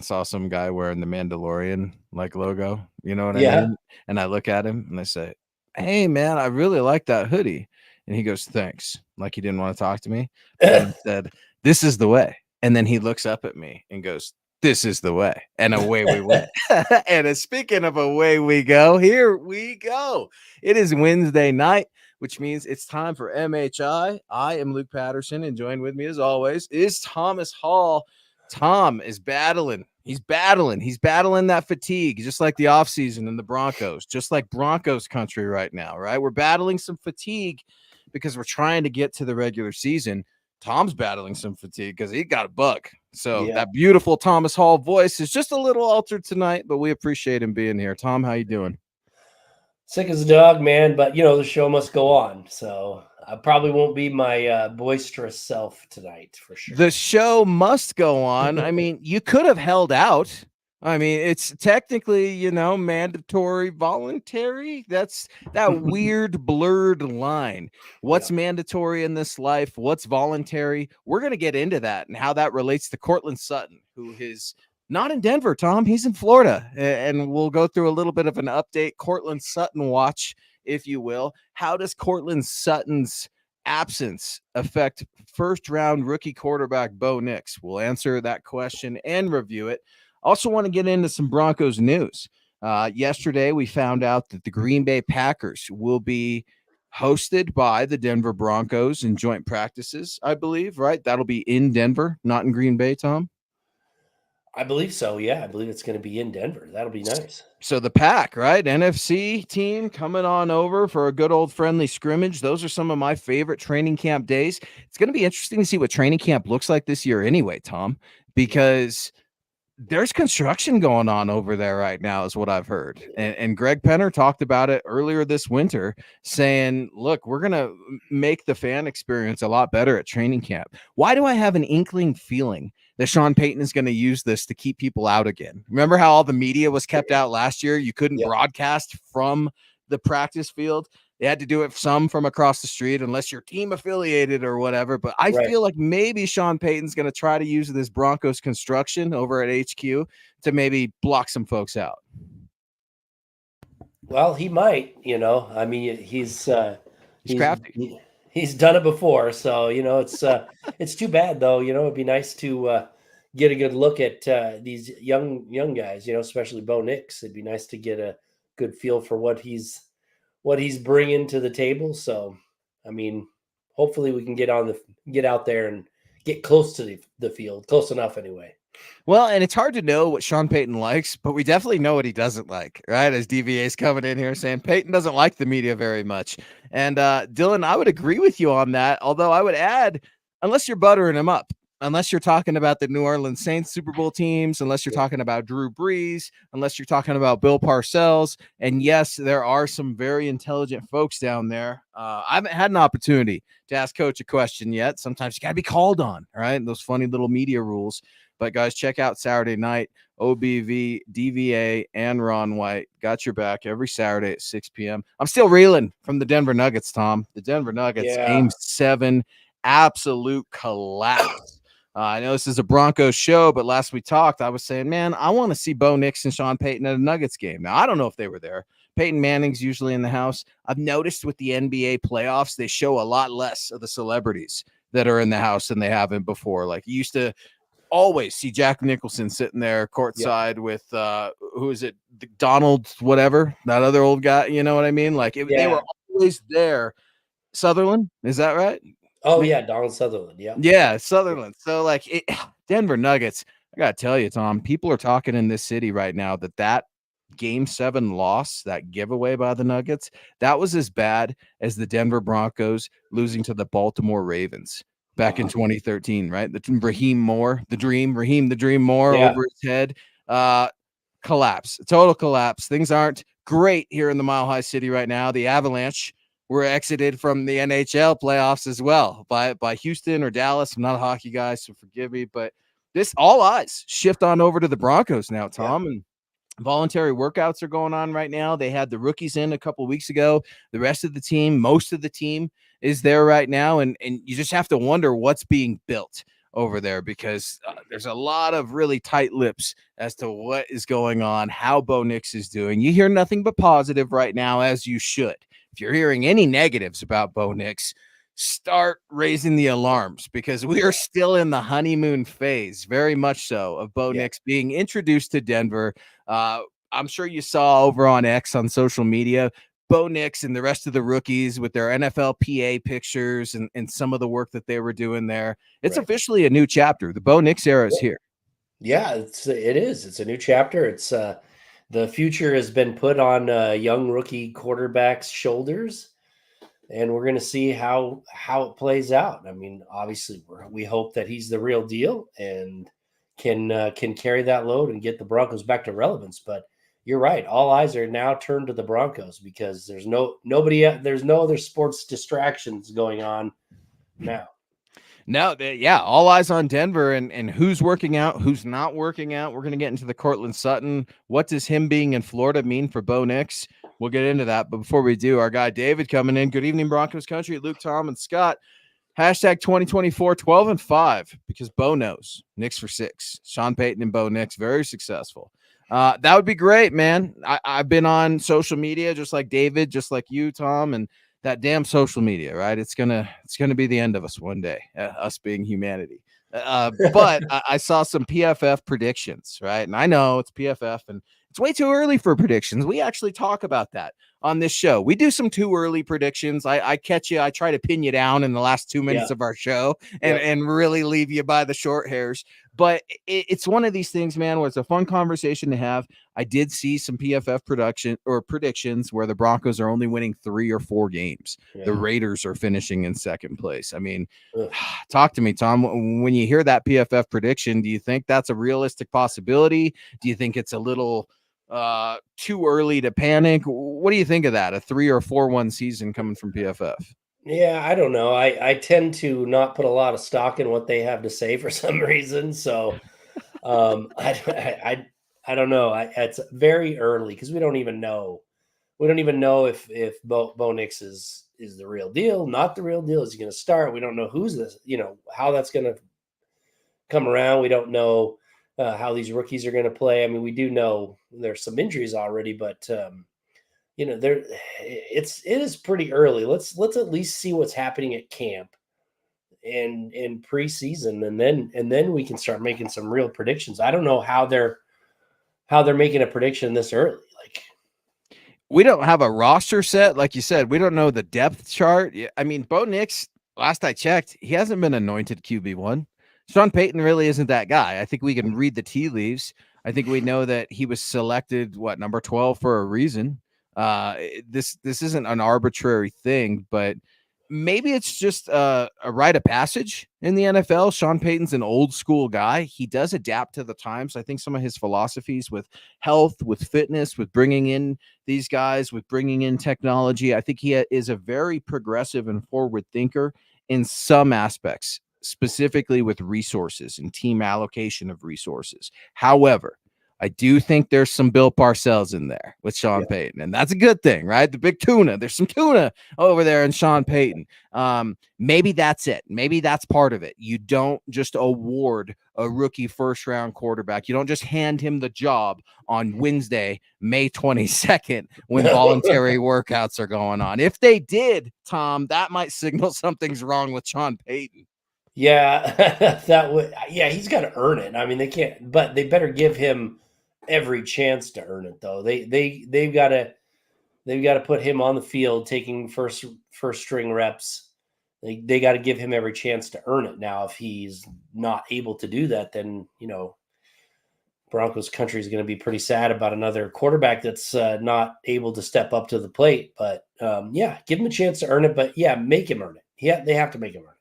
saw some guy wearing the Mandalorian like logo, you know what I Yeah. mean? And I look at him and I say, "Hey man, I really like that hoodie." And he goes, "Thanks." Like he didn't want to talk to me. But then I said, "This is the way." And then he looks up at me and goes, "This is the way." And away we went. And speaking of away we go, here we go. It is Wednesday night, which means it's time for MHI. I am Luke Patterson, and joined with me as always is Thomas Hall. Tom is battling. He's battling that fatigue, just like the offseason and the Broncos, just like Broncos country right now, right? We're battling some fatigue because we're trying to get to the regular season. Tom's battling some fatigue because he got a bug. So that beautiful Thomas Hall voice is just a little altered tonight, but we appreciate him being here. Tom, how you doing? Sick as a dog, man, but the show must go on. So I probably won't be my boisterous self tonight for sure. The show must go on. I mean, you could have held out. I mean, it's technically, mandatory, voluntary. That's that weird blurred line. What's mandatory in this life? What's voluntary? We're going to get into that and how that relates to Courtland Sutton, who is not in Denver, Tom. He's in Florida. And we'll go through a little bit of an update. Courtland Sutton watch, if you will. How does Courtland Sutton's absence affect first-round rookie quarterback Bo Nix? We'll answer that question and review it. Also want to get into some Broncos news. Yesterday, we found out that the Green Bay Packers will be hosted by the Denver Broncos in joint practices, I believe, right? That'll be in Denver, not in Green Bay, Tom? I believe so, yeah. I believe it's going to be in Denver. That'll be nice. So the Pack, right? NFC team coming on over for a good old friendly scrimmage. Those are some of my favorite training camp days. It's going to be interesting to see what training camp looks like this year anyway, Tom, because there's construction going on over there right now is what I've heard. And Greg Penner talked about it earlier this winter, saying, look, we're going to make the fan experience a lot better at training camp. Why do I have an inkling feeling that Sean Payton is going to use this to keep people out again? Remember how all the media was kept out last year? You couldn't broadcast from the practice field. They had to do it some from across the street unless you're team affiliated or whatever. But I feel like maybe Sean Payton's going to try to use this Broncos construction over at HQ to maybe block some folks out. Well, he might, I mean, he's crafty. He's done it before. So, it's too bad though. It'd be nice to get a good look at these young guys, especially Bo Nix. It'd be nice to get a good feel for what he's bringing to the table. So, I mean, hopefully we can get out there and get close to the field, close enough anyway. Well, and it's hard to know what Sean Payton likes, but we definitely know what he doesn't like, right? As DVA's coming in here saying Payton doesn't like the media very much. And Dylan, I would agree with you on that. Although I would add, unless you're buttering him up, unless you're talking about the New Orleans Saints Super Bowl teams, unless you're talking about Drew Brees, unless you're talking about Bill Parcells. And yes, there are some very intelligent folks down there. I haven't had an opportunity to ask Coach a question yet. Sometimes you got to be called on, right? Those funny little media rules. But guys, check out Saturday night. OBV, DVA, and Ron White got your back every Saturday at 6 p.m. I'm still reeling from the Denver Nuggets, Tom. The Denver Nuggets, Game 7, absolute collapse. I know this is a Broncos show, but last we talked, I was saying, man, I want to see Bo Nix and Sean Payton at a Nuggets game. Now, I don't know if they were there. Peyton Manning's usually in the house. I've noticed with the NBA playoffs, they show a lot less of the celebrities that are in the house than they haven't before. Like, you used to always see Jack Nicholson sitting there courtside with who is it, Donald whatever, that other old guy, you know what I mean? Like they were always there. Sutherland, is that right? Oh yeah, Donald Sutherland. Yeah, Sutherland. So like Denver Nuggets, I gotta tell you, Tom, people are talking in this city right now that Game 7 loss, that giveaway by the Nuggets, that was as bad as the Denver Broncos losing to the Baltimore Ravens back in 2013, right? Raheem the Dream Moore over his head. Collapse, total collapse. Things aren't great here in the Mile High City right now. The Avalanche were exited from the NHL playoffs as well by Houston or Dallas. I'm not a hockey guy, so forgive me, but this all eyes shift on over to the Broncos now, Tom. And voluntary workouts are going on right now. They had the rookies in a couple of weeks ago. The rest of the team, most of the team is there right now. And you just have to wonder what's being built over there, because there's a lot of really tight lips as to what is going on, how Bo Nix is doing. You hear nothing but positive right now, as you should. If you're hearing any negatives about Bo Nix, start raising the alarms, because we are still in the honeymoon phase, very much so, of Bo Nix being introduced to Denver. I'm sure you saw over on X on social media, Bo Nix and the rest of the rookies with their NFLPA pictures and some of the work that they were doing there. It's officially a new chapter. The Bo Nix era is here. Yeah, it is. It's a new chapter. It's the future has been put on young rookie quarterbacks' shoulders, and we're going to see how it plays out. I mean, obviously, we hope that he's the real deal and can carry that load and get the Broncos back to relevance. But you're right. All eyes are now turned to the Broncos, because there's no other sports distractions going on now. No, all eyes on Denver and who's working out, who's not working out. We're going to get into the Courtland Sutton. What does him being in Florida mean for Bo Nix? We'll get into that. But before we do, our guy David coming in. Good evening, Broncos country. Luke, Tom, and Scott. Hashtag 2024 12-5, because Bo knows. Nix for 6. Sean Payton and Bo Nix, very successful. That would be great, man. I've been on social media just like David, just like you, Tom, and that damn social media, right? It's gonna be the end of us one day, us being humanity. But I saw some PFF predictions, right? And I know it's PFF and it's way too early for predictions. We actually talk about that on this show. We do some too early predictions. I catch you. I try to pin you down in the last 2 minutes of our show and really leave you by the short hairs. But it's one of these things, man, where it's a fun conversation to have. I did see some PFF predictions where the Broncos are only winning 3 or 4 games. The Raiders are finishing in second place. I mean, talk to me, Tom. When you hear that PFF prediction, do you think that's a realistic possibility? Do you think it's a little too early to panic? What do you think of that? A 3 or 4-1 season coming from PFF? Yeah, I don't know. I tend to not put a lot of stock in what they have to say for some reason. So I don't know. It's very early because we don't even know. We don't even know if Bo Nix is the real deal, not the real deal. Is he going to start? We don't know who's this. How that's going to come around. We don't know how these rookies are going to play. I mean, we do know there's some injuries already, but it is pretty early. Let's at least see what's happening at camp and in preseason, and then we can start making some real predictions. I don't know how they're making a prediction this early. Like, we don't have a roster set, like you said. We don't know the depth chart. I mean, Bo Nix, last I checked, he hasn't been anointed QB1. Sean Payton really isn't that guy. I think we can read the tea leaves. I think we know that he was selected number 12 for a reason. This isn't an arbitrary thing, but maybe it's just a rite of passage in the NFL. Sean Payton's an old school guy. He does adapt to the times. I think some of his philosophies with health, with fitness, with bringing in these guys, with bringing in technology, I think he is a very progressive and forward thinker in some aspects, specifically with resources and team allocation of resources. However, I do think there's some Bill Parcells in there with Sean Payton, and that's a good thing, right? The big tuna. There's some tuna over there in Sean Payton. Maybe that's it. Maybe that's part of it. You don't just award a rookie first-round quarterback. You don't just hand him the job on Wednesday, May 22nd, when voluntary workouts are going on. If they did, Tom, that might signal something's wrong with Sean Payton. Yeah, that would. Yeah, he's got to earn it. I mean, they can't, but they better give him every chance to earn it, though. They've got to put him on the field taking first string reps. They got to give him every chance to earn it. Now, if he's not able to do that, then Broncos country is going to be pretty sad about another quarterback that's not able to step up to the plate. But give him a chance to earn it. But make him earn it. Yeah, they have to make him earn it.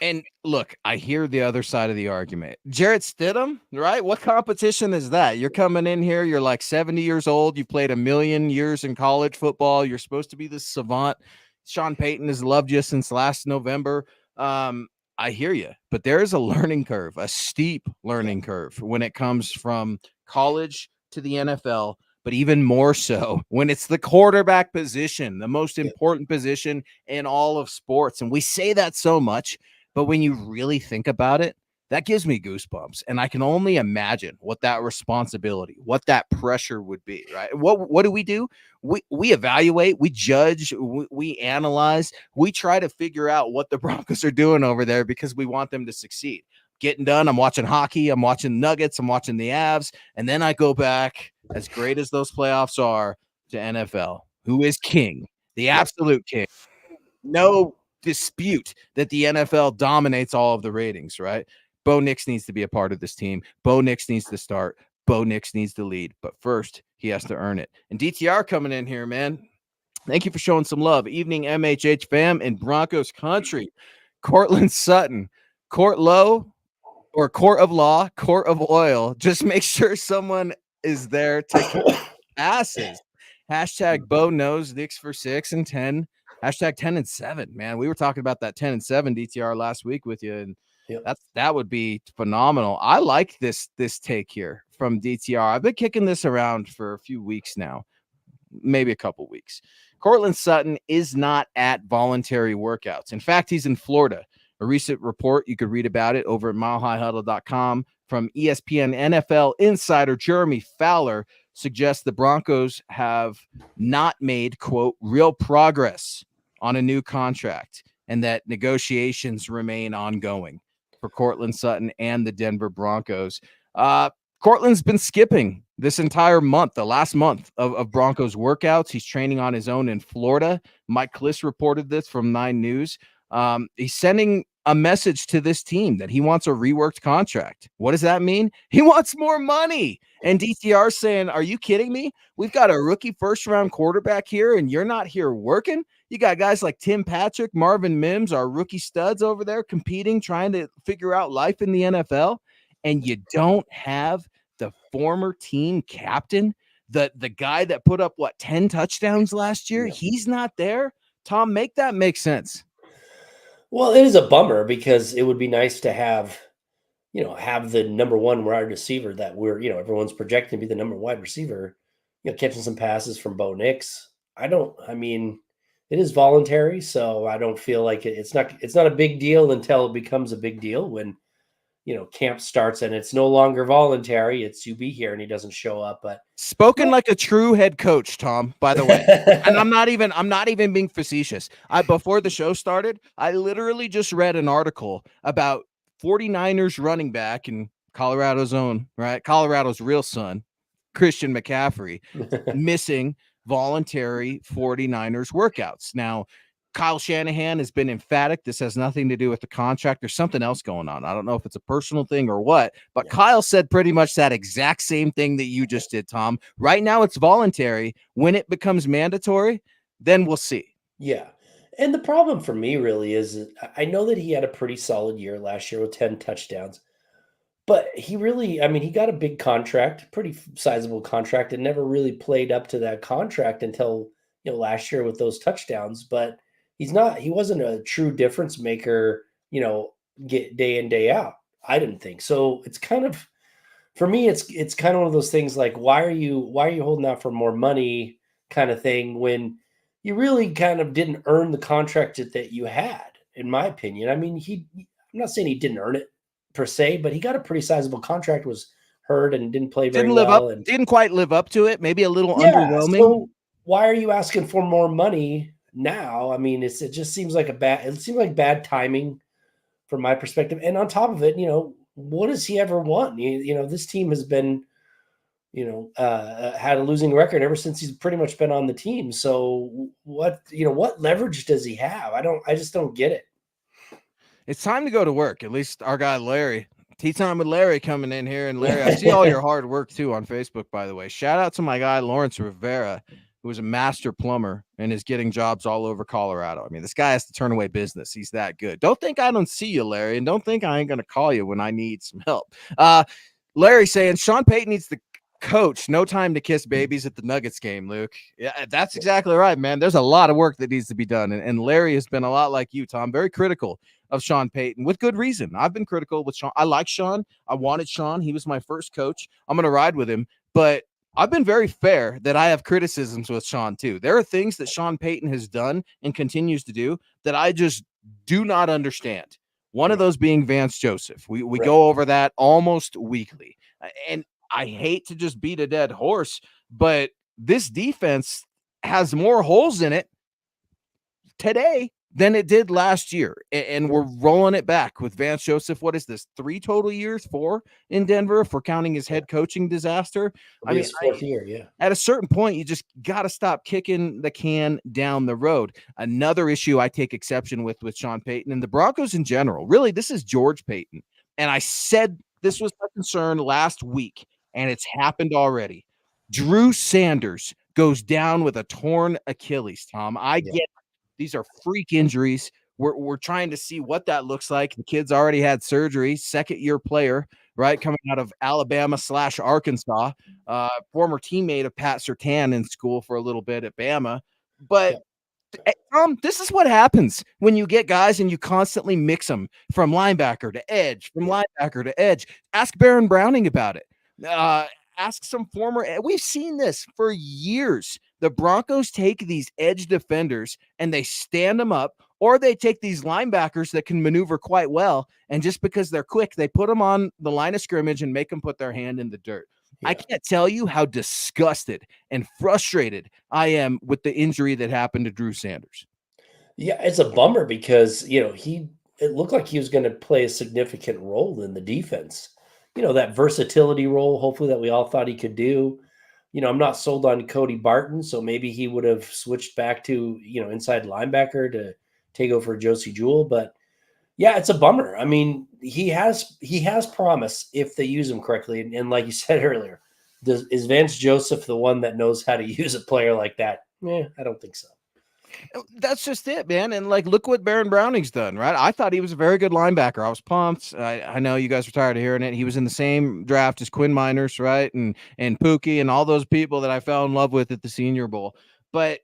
And look, I hear the other side of the argument. Jarrett Stidham, right? What competition is that? You're coming in here, you're like 70 years old, you've played 1,000,000 years in college football, you're supposed to be the savant. Sean Payton has loved you since last November. I hear you, but there's a learning curve, a steep learning curve when it comes from college to the NFL, but even more so when it's the quarterback position, the most important position in all of sports. And we say that so much, but when you really think about it, that gives me goosebumps. And I can only imagine what that responsibility, what that pressure would be, right? What do? We evaluate, we judge, we analyze, we try to figure out what the Broncos are doing over there because we want them to succeed. Getting done, I'm watching hockey, I'm watching Nuggets, I'm watching the Avs, and then I go back, as great as those playoffs are, to NFL, who is king, the absolute king. No dispute that the NFL dominates all of the ratings, right? Bo Nix needs to be a part of this team. Bo Nix needs to start. Bo Nix needs to lead. But first, he has to earn it. And DTR coming in here, man. Thank you for showing some love. Evening MHH fam in Broncos country. Courtland Sutton. Court low or court of law, court of oil. Just make sure someone is there to passes. Hashtag Bo knows Knicks for 6 and 10. Hashtag 10 and 7, man. We were talking about that 10 and 7 DTR last week with you, and that would be phenomenal. I like this take here from DTR. I've been kicking this around for a few weeks now, maybe a couple weeks. Courtland Sutton is not at voluntary workouts. In fact, he's in Florida. A recent report, you could read about it over at milehighhuddle.com from ESPN NFL insider Jeremy Fowler suggests the Broncos have not made, quote, real progress on a new contract and that negotiations remain ongoing for Courtland Sutton and the Denver Broncos. Courtland's been skipping this entire month, the last month of Broncos workouts. He's training on his own in Florida. Mike Kliss reported this from 9 News. He's sending a message to this team that he wants a reworked contract. What does that mean? He wants more money. And DTR saying, are you kidding me? We've got a rookie first-round quarterback here, and you're not here working? You got guys like Tim Patrick, Marvin Mims, our rookie studs over there competing, trying to figure out life in the NFL, and you don't have the former team captain, the guy that put up, 10 touchdowns last year? Yeah. He's not there. Tom, make that make sense. Well, it is a bummer because it would be nice to have the number one wide receiver that everyone's projecting to be the number one wide receiver, catching some passes from Bo Nix. It is voluntary, so I don't feel like it's not a big deal until it becomes a big deal when, camp starts and it's no longer voluntary. It's you be here and he doesn't show up. But spoken like a true head coach, Tom, by the way. And I'm not even being facetious. Before the show started, I literally just read an article about 49ers running back and Colorado's own, right? Colorado's real son, Christian McCaffrey, missing voluntary 49ers workouts. Now, Kyle Shanahan has been emphatic. This has nothing to do with the contract. There's something else going on. I don't know if it's a personal thing or what, but yeah. Kyle said pretty much that exact same thing that you just did, Tom. Right now it's voluntary. When it becomes mandatory, then we'll see. Yeah. And the problem for me really is I know that he had a pretty solid year last year with 10 touchdowns, but he got a big contract, pretty sizable contract, and never really played up to that contract until, last year with those touchdowns. But he wasn't a true difference maker, get day in, day out. I didn't think so. It's kind of, for me, it's kind of one of those things like, why are you holding out for more money kind of thing when you really kind of didn't earn the contract that you had, in my opinion. I'm not saying he didn't earn it per se, but he got a pretty sizable contract, was hurt and didn't play very well. And didn't quite live up to it. Maybe a little underwhelming. So why are you asking for more money now? It just seems like bad timing from my perspective. And on top of it, what has he ever won? This team has been, had a losing record ever since he's pretty much been on the team. So what leverage does he have? I just don't get it. It's time to go to work. At least our guy, Larry. Tea Time with Larry coming in here. And Larry, I see all your hard work too on Facebook, by the way. Shout out to my guy, Lawrence Rivera, who is a master plumber and is getting jobs all over Colorado. This guy has to turn away business. He's that good. Don't think I don't see you, Larry, and don't think I ain't going to call you when I need some help. Larry saying Sean Payton needs to coach no time to kiss babies at the Nuggets game, Luke. Yeah, that's exactly right, man. There's a lot of work that needs to be done. And Larry has been a lot like you, Tom, very critical of Sean Payton with good reason. I've been critical with Sean. I like Sean. I wanted Sean. He was my first coach. I'm going to ride with him, but I've been very fair that I have criticisms with Sean too. There are things that Sean Payton has done and continues to do that I just do not understand One of Right. those being Vance Joseph. We Right. go over that almost weekly. And I hate to just beat a dead horse, but this defense has more holes in it today than it did last year. And we're rolling it back with Vance Joseph. What is this? 3 total years? 4 in Denver, if we're counting his Yeah. head coaching disaster. It'll I be mean, his 4th year. Yeah. at a certain point, you just got to stop kicking the can down the road. Another issue I take exception with Sean Payton and the Broncos in general. Really, this is George Payton. And I said this was my concern last week, and it's happened already. Drew Sanders goes down with a torn Achilles, Tom. I Yeah. get these are freak injuries. We're trying to see what that looks like. The kid's already had surgery, second-year player, right, coming out of Alabama/Arkansas, former teammate of Pat Surtain in school for a little bit at Bama. But Yeah. this is what happens when you get guys and you constantly mix them from linebacker to edge, from linebacker to edge. Ask Baron Browning about it. Uh, Ask some former. We've seen this for years. The Broncos take these edge defenders and they stand them up, or they take these linebackers that can maneuver quite well, and just because they're quick, they put them on the line of scrimmage and make them put their hand in the dirt. I Yeah. can't tell you how disgusted and frustrated I am with the injury that happened to Drew Sanders. Yeah, it's a bummer because, it looked like he was gonna play a significant role in the defense. That versatility role, hopefully, that we all thought he could do. I'm not sold on Cody Barton, so maybe he would have switched back to, inside linebacker to take over Josie Jewell. But yeah, it's a bummer. I mean, he has promise if they use him correctly. And like you said earlier, is Vance Joseph the one that knows how to use a player like that? Yeah, I don't think so. That's just it, man. And like, look what Baron Browning's done, right? I thought he was a very good linebacker. I was pumped. I know you guys were tired of hearing it. He was in the same draft as Quinn Miners, right? And Pookie and all those people that I fell in love with at the Senior Bowl. But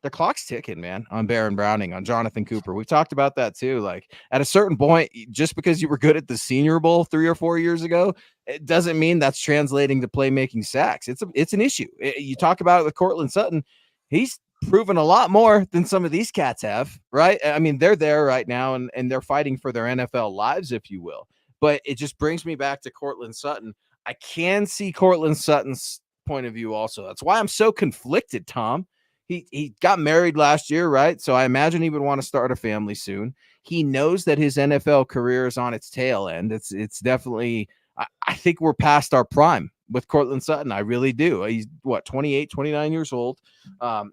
the clock's ticking, man, on Baron Browning, on Jonathan Cooper. We've talked about that too. Like, at a certain point, just because you were good at the Senior Bowl 3 or 4 years ago, it doesn't mean that's translating to playmaking sacks. It's an issue. You talk about it with Courtland Sutton. He's proven a lot more than some of these cats have, right? I mean, they're there right now and they're fighting for their NFL lives, if you will. But it just brings me back to Courtland Sutton. I can see Courtland Sutton's point of view also. That's why I'm so conflicted, Tom. He got married last year, right? So I imagine he would want to start a family soon. He knows that his NFL career is on its tail end. It's definitely, I think we're past our prime with Courtland Sutton. I really do. He's 28, 29 years old.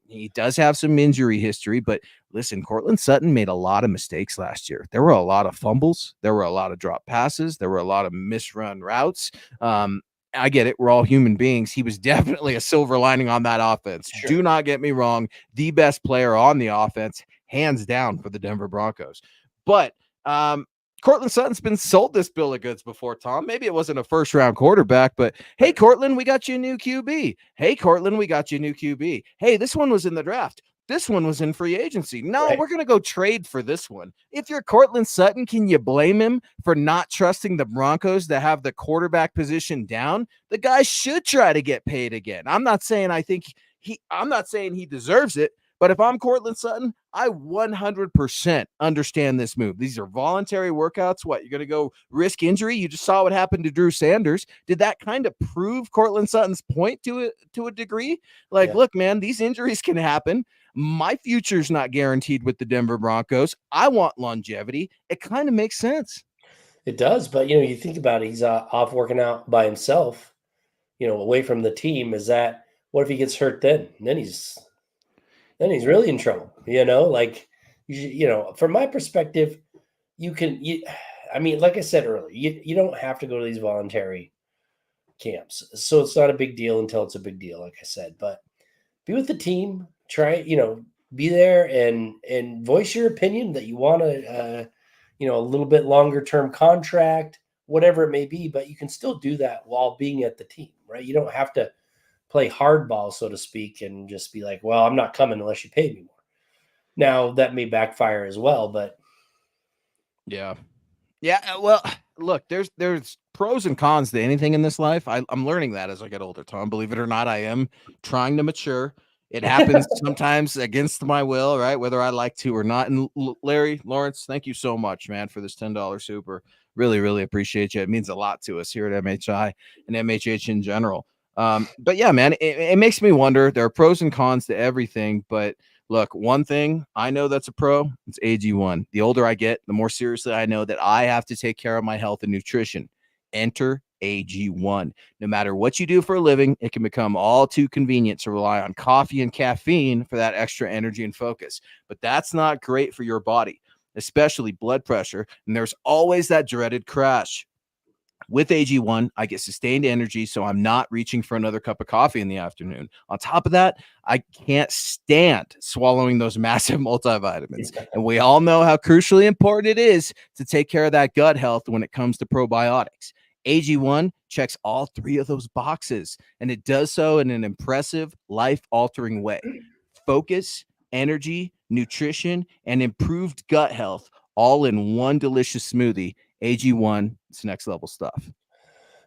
He does have some injury history, but listen, Courtland Sutton made a lot of mistakes last year. There were a lot of fumbles. There were a lot of drop passes. There were a lot of misrun routes. I get it. We're all human beings. He was definitely a silver lining on that offense. Sure. Do not get me wrong. The best player on the offense, hands down, for the Denver Broncos. But Courtland Sutton's been sold this bill of goods before, Tom. Maybe it wasn't a first-round quarterback, but hey, Courtland, we got you a new QB. Hey, Courtland, we got you a new QB. Hey, this one was in the draft. This one was in free agency. No, Right. we're going to go trade for this one. If you're Courtland Sutton, can you blame him for not trusting the Broncos to have the quarterback position down? The guy should try to get paid again. I'm not saying he deserves it, but if I'm Courtland Sutton, I 100% understand this move. These are voluntary workouts. What, you're going to go risk injury? You just saw what happened to Drew Sanders. Did that kind of prove Courtland Sutton's point to a degree? Like, Yeah. look, man, these injuries can happen. My future's not guaranteed with the Denver Broncos. I want longevity. It kind of makes sense. It does, but you think about it, he's off working out by himself, away from the team. What if he gets hurt then? And then he's really in trouble, like, from my perspective, I mean, like I said earlier, you don't have to go to these voluntary camps. So it's not a big deal until it's a big deal, like I said, but be with the team, try, be there and voice your opinion that you want a little bit longer term contract, whatever it may be, but you can still do that while being at the team, right? You don't have to play hardball, so to speak, and just be like, well, I'm not coming unless you pay me more. Now that may backfire as well, but Yeah. Well, look, there's pros and cons to anything in this life. I'm learning that as I get older, Tom. Believe it or not, I am trying to mature. It happens sometimes against my will, right? Whether I like to or not. And Larry, Lawrence, thank you so much, man, for this $10 super. Really, really appreciate you. It means a lot to us here at MHI and MHH in general. But yeah, man, it makes me wonder. There are pros and cons to everything, but look, one thing I know that's a pro, it's AG1. The older I get, the more seriously I know that I have to take care of my health and nutrition. Enter AG1. No matter what you do for a living, it can become all too convenient to rely on coffee and caffeine for that extra energy and focus. But that's not great for your body, especially blood pressure. And there's always that dreaded crash. With AG1, I get sustained energy, so I'm not reaching for another cup of coffee in the afternoon. On top of that, I can't stand swallowing those massive multivitamins. And we all know how crucially important it is to take care of that gut health when it comes to probiotics. AG1 checks all three of those boxes, and it does so in an impressive, life-altering way. Focus, energy, nutrition, and improved gut health all in one delicious smoothie. AG1, it's next level stuff.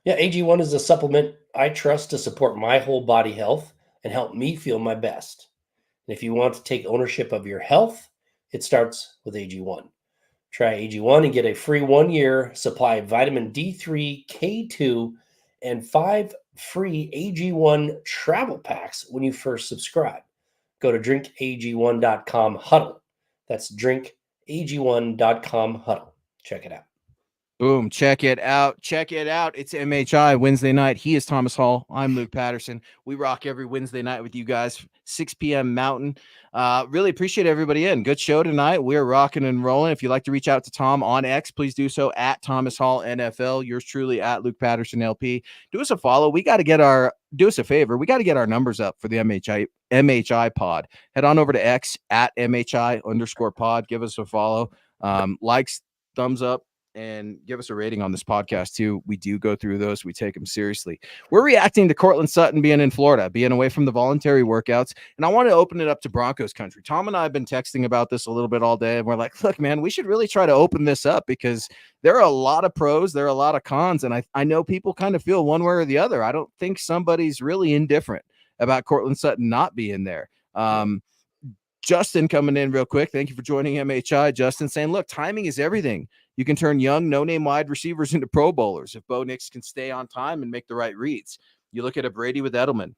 Yeah, AG1 is a supplement I trust to support my whole body health and help me feel my best. And if you want to take ownership of your health, it starts with AG1. Try AG1 and get a free 1-year supply of vitamin D3, K2, and 5 free AG1 travel packs when you first subscribe. Go to drinkag1.com huddle. That's drinkag1.com huddle. Check it out. Boom. Check it out. Check it out. It's MHI Wednesday night. He is Thomas Hall. I'm Luke Patterson. We rock every Wednesday night with you guys, 6 p.m. Mountain. Really appreciate everybody in. Good show tonight. We're rocking and rolling. If you'd like to reach out to Tom on X, please do so at Thomas Hall NFL. Yours truly at Luke Patterson LP. Do us a follow. Do us a favor. We got to get our numbers up for the MHI pod. Head on over to X at MHI_pod. Give us a follow. Likes, thumbs up, and give us a rating on this podcast too. We do go through those. We take them seriously. We're reacting to Courtland Sutton being in Florida, being away from the voluntary workouts. And I want to open it up to Broncos country. Tom and I have been texting about this a little bit all day. And we're like, look, man, we should really try to open this up because there are a lot of pros. There are a lot of cons. And I know people kind of feel one way or the other. I don't think somebody's really indifferent about Courtland Sutton not being there. Justin coming in real quick. Thank you for joining MHI. Justin saying, look, timing is everything. You can turn young, no-name wide receivers into Pro Bowlers if Bo Nix can stay on time and make the right reads. You look at a Brady with Edelman,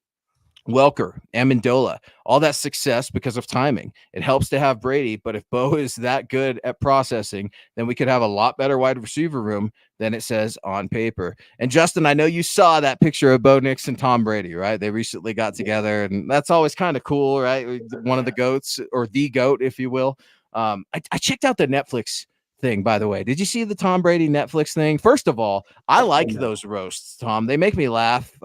Welker, Amendola, all that success because of timing. It helps to have Brady, but if Bo is that good at processing, then we could have a lot better wide receiver room than it says on paper. And Justin, I know you saw that picture of Bo Nix and Tom Brady, right? They recently got together, and that's always kind of cool, right? One of the GOATs, or the GOAT, if you will. I checked out the Netflix thing, by the way. Did you see the Tom Brady Netflix thing? First of all, I like those roasts, Tom. They make me laugh.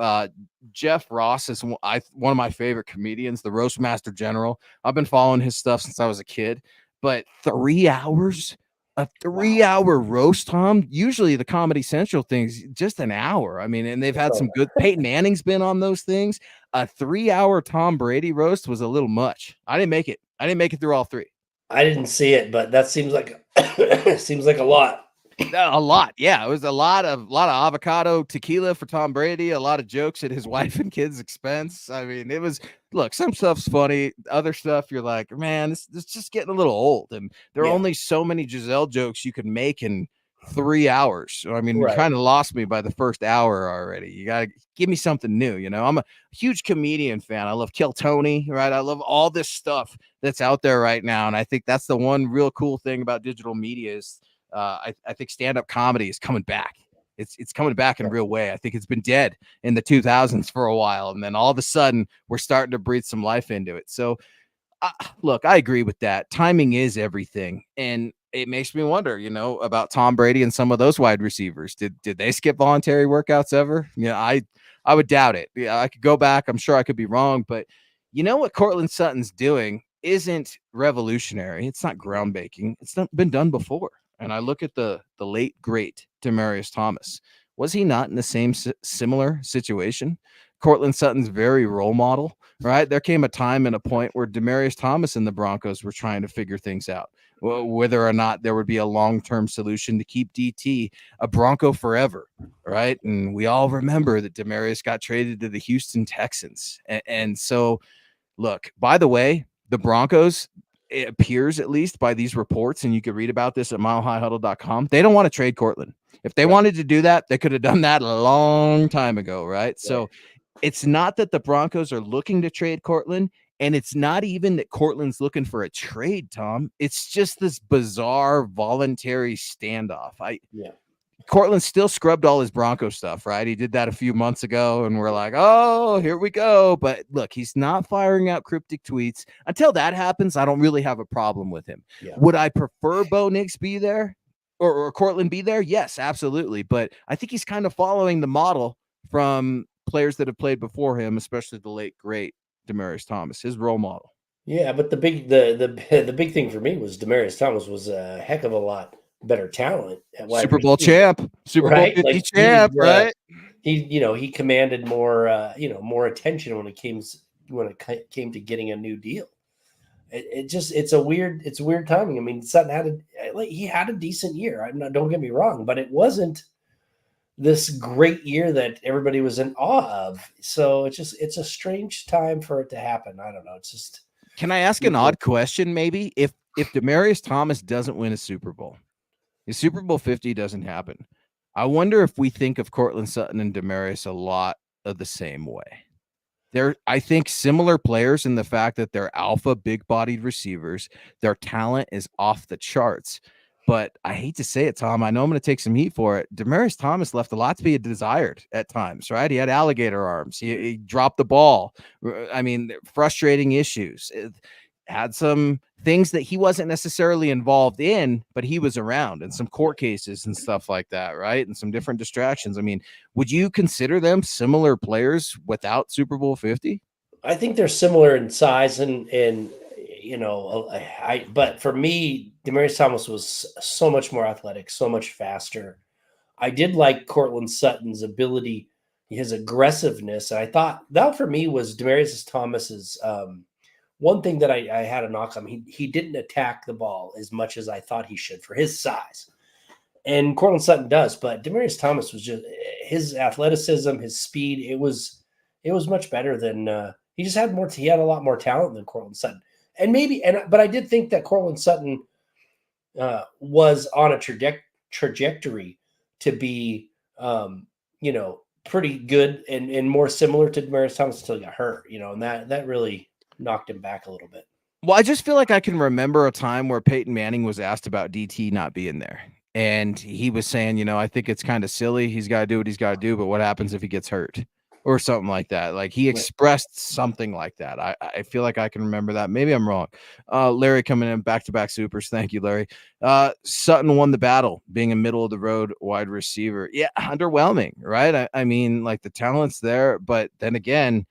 Jeff Ross is one of my favorite comedians, the Roast Master General. I've been following his stuff since I was a kid, but 3 hours, a 3-hour roast, Tom. Usually the Comedy Central thing's just an hour. I mean, and they've had some good. Peyton Manning's been on those things. A 3-hour Tom Brady roast was a little much. I didn't make it through all three. I didn't see it, but that seems like a lot. A lot. Yeah, it was a lot of avocado tequila for Tom Brady, a lot of jokes at his wife and kids' expense. I mean, it was, look, some stuff's funny, other stuff you're like, man, this is just getting a little old. And there are only so many Giselle jokes you can make in 3 hours. I mean, you kind of lost me by the first hour already. You got to give me something new. You know, I'm a huge comedian fan. I love Kill Tony, right? I love all this stuff that's out there right now. And I think that's the one real cool thing about digital media is I think stand-up comedy is coming back. It's coming back in a real way. I think it's been dead in the 2000s for a while. And then all of a sudden we're starting to breathe some life into it. So look, I agree with that. Timing is everything. And it makes me wonder, you know, about Tom Brady and some of those wide receivers. Did they skip voluntary workouts ever? You know, I would doubt it. Yeah, I could go back. I'm sure I could be wrong, but you know what Courtland Sutton's doing isn't revolutionary. It's not groundbreaking. It's not been done before. And I look at the late great Demaryius Thomas. Was he not in the same similar situation? Courtland Sutton's very role model, right? There came a time and a point where Demaryius Thomas and the Broncos were trying to figure things out, whether or not there would be a long-term solution to keep DT a Bronco forever, right? And we all remember that Demaryius got traded to the Houston Texans. And so Look, by the way, the Broncos, it appears at least by these reports, and you could read about this at milehighhuddle.com, they don't want to trade Courtland. If they Right. wanted to do that, they could have done that a long time ago, right? Right. So it's not that the Broncos are looking to trade Courtland, and it's not even that Courtland's looking for a trade, Tom. It's just this bizarre voluntary standoff. Yeah. Courtland still scrubbed all his Bronco stuff, right? He did that a few months ago, and we're like, oh, here we go. But look, he's not firing out cryptic tweets. Until that happens, I don't really have a problem with him. Yeah. Would I prefer Bo Nix be there or Courtland be there? Yes, absolutely. But I think he's kind of following the model from players that have played before him, especially the late, great Demaryius Thomas, his role model. Yeah, but the big thing for me was Demaryius Thomas was a heck of a lot better talent at wide Super Bowl receiver, champ, Super Bowl right? 50 champ, right? He commanded more more attention when it came to getting a new deal. It's a weird timing. I mean, Sutton he had a decent year. Don't get me wrong, but it wasn't this great year that everybody was in awe of. So it's a strange time for it to happen. I don't know. It's just. Can I ask an odd question? Maybe if Demaryius Thomas doesn't win a Super Bowl, the Super Bowl 50 doesn't happen, I wonder if we think of Courtland Sutton and Demaryius a lot of the same way. They're, I think, similar players in the fact that they're alpha, big-bodied receivers. Their talent is off the charts. But I hate to say it, Tom. I know I'm going to take some heat for it. Demaryius Thomas left a lot to be desired at times, right? He had alligator arms. He dropped the ball. I mean, frustrating issues. Had some things that he wasn't necessarily involved in, but he was around, and some court cases and stuff like that, right? And some different distractions. I mean, would you consider them similar players without Super Bowl 50? I think they're similar in size and but for me, Demaryius Thomas was so much more athletic, so much faster. I did like Courtland Sutton's ability, his aggressiveness. And I thought that for me was Demaryius Thomas's one thing that I had a knock on. He didn't attack the ball as much as I thought he should for his size. And Courtland Sutton does, but Demaryius Thomas was just his athleticism, his speed. It was much better than he just had more. He had a lot more talent than Courtland Sutton, but I did think that Courtland Sutton was on a trajectory to be, pretty good and more similar to Demaryius Thomas until he got hurt. And that really knocked him back a little bit. Well, I just feel like I can remember a time where Peyton Manning was asked about DT not being there. And he was saying, I think it's kind of silly. He's got to do what he's got to do. But what happens if he gets hurt or something like that? Like he expressed something like that. I feel like I can remember that. Maybe I'm wrong. Larry coming in back-to-back supers. Thank you, Larry. Sutton won the battle being a middle of the road wide receiver. Yeah, underwhelming, right? I mean, like the talent's there. But then again,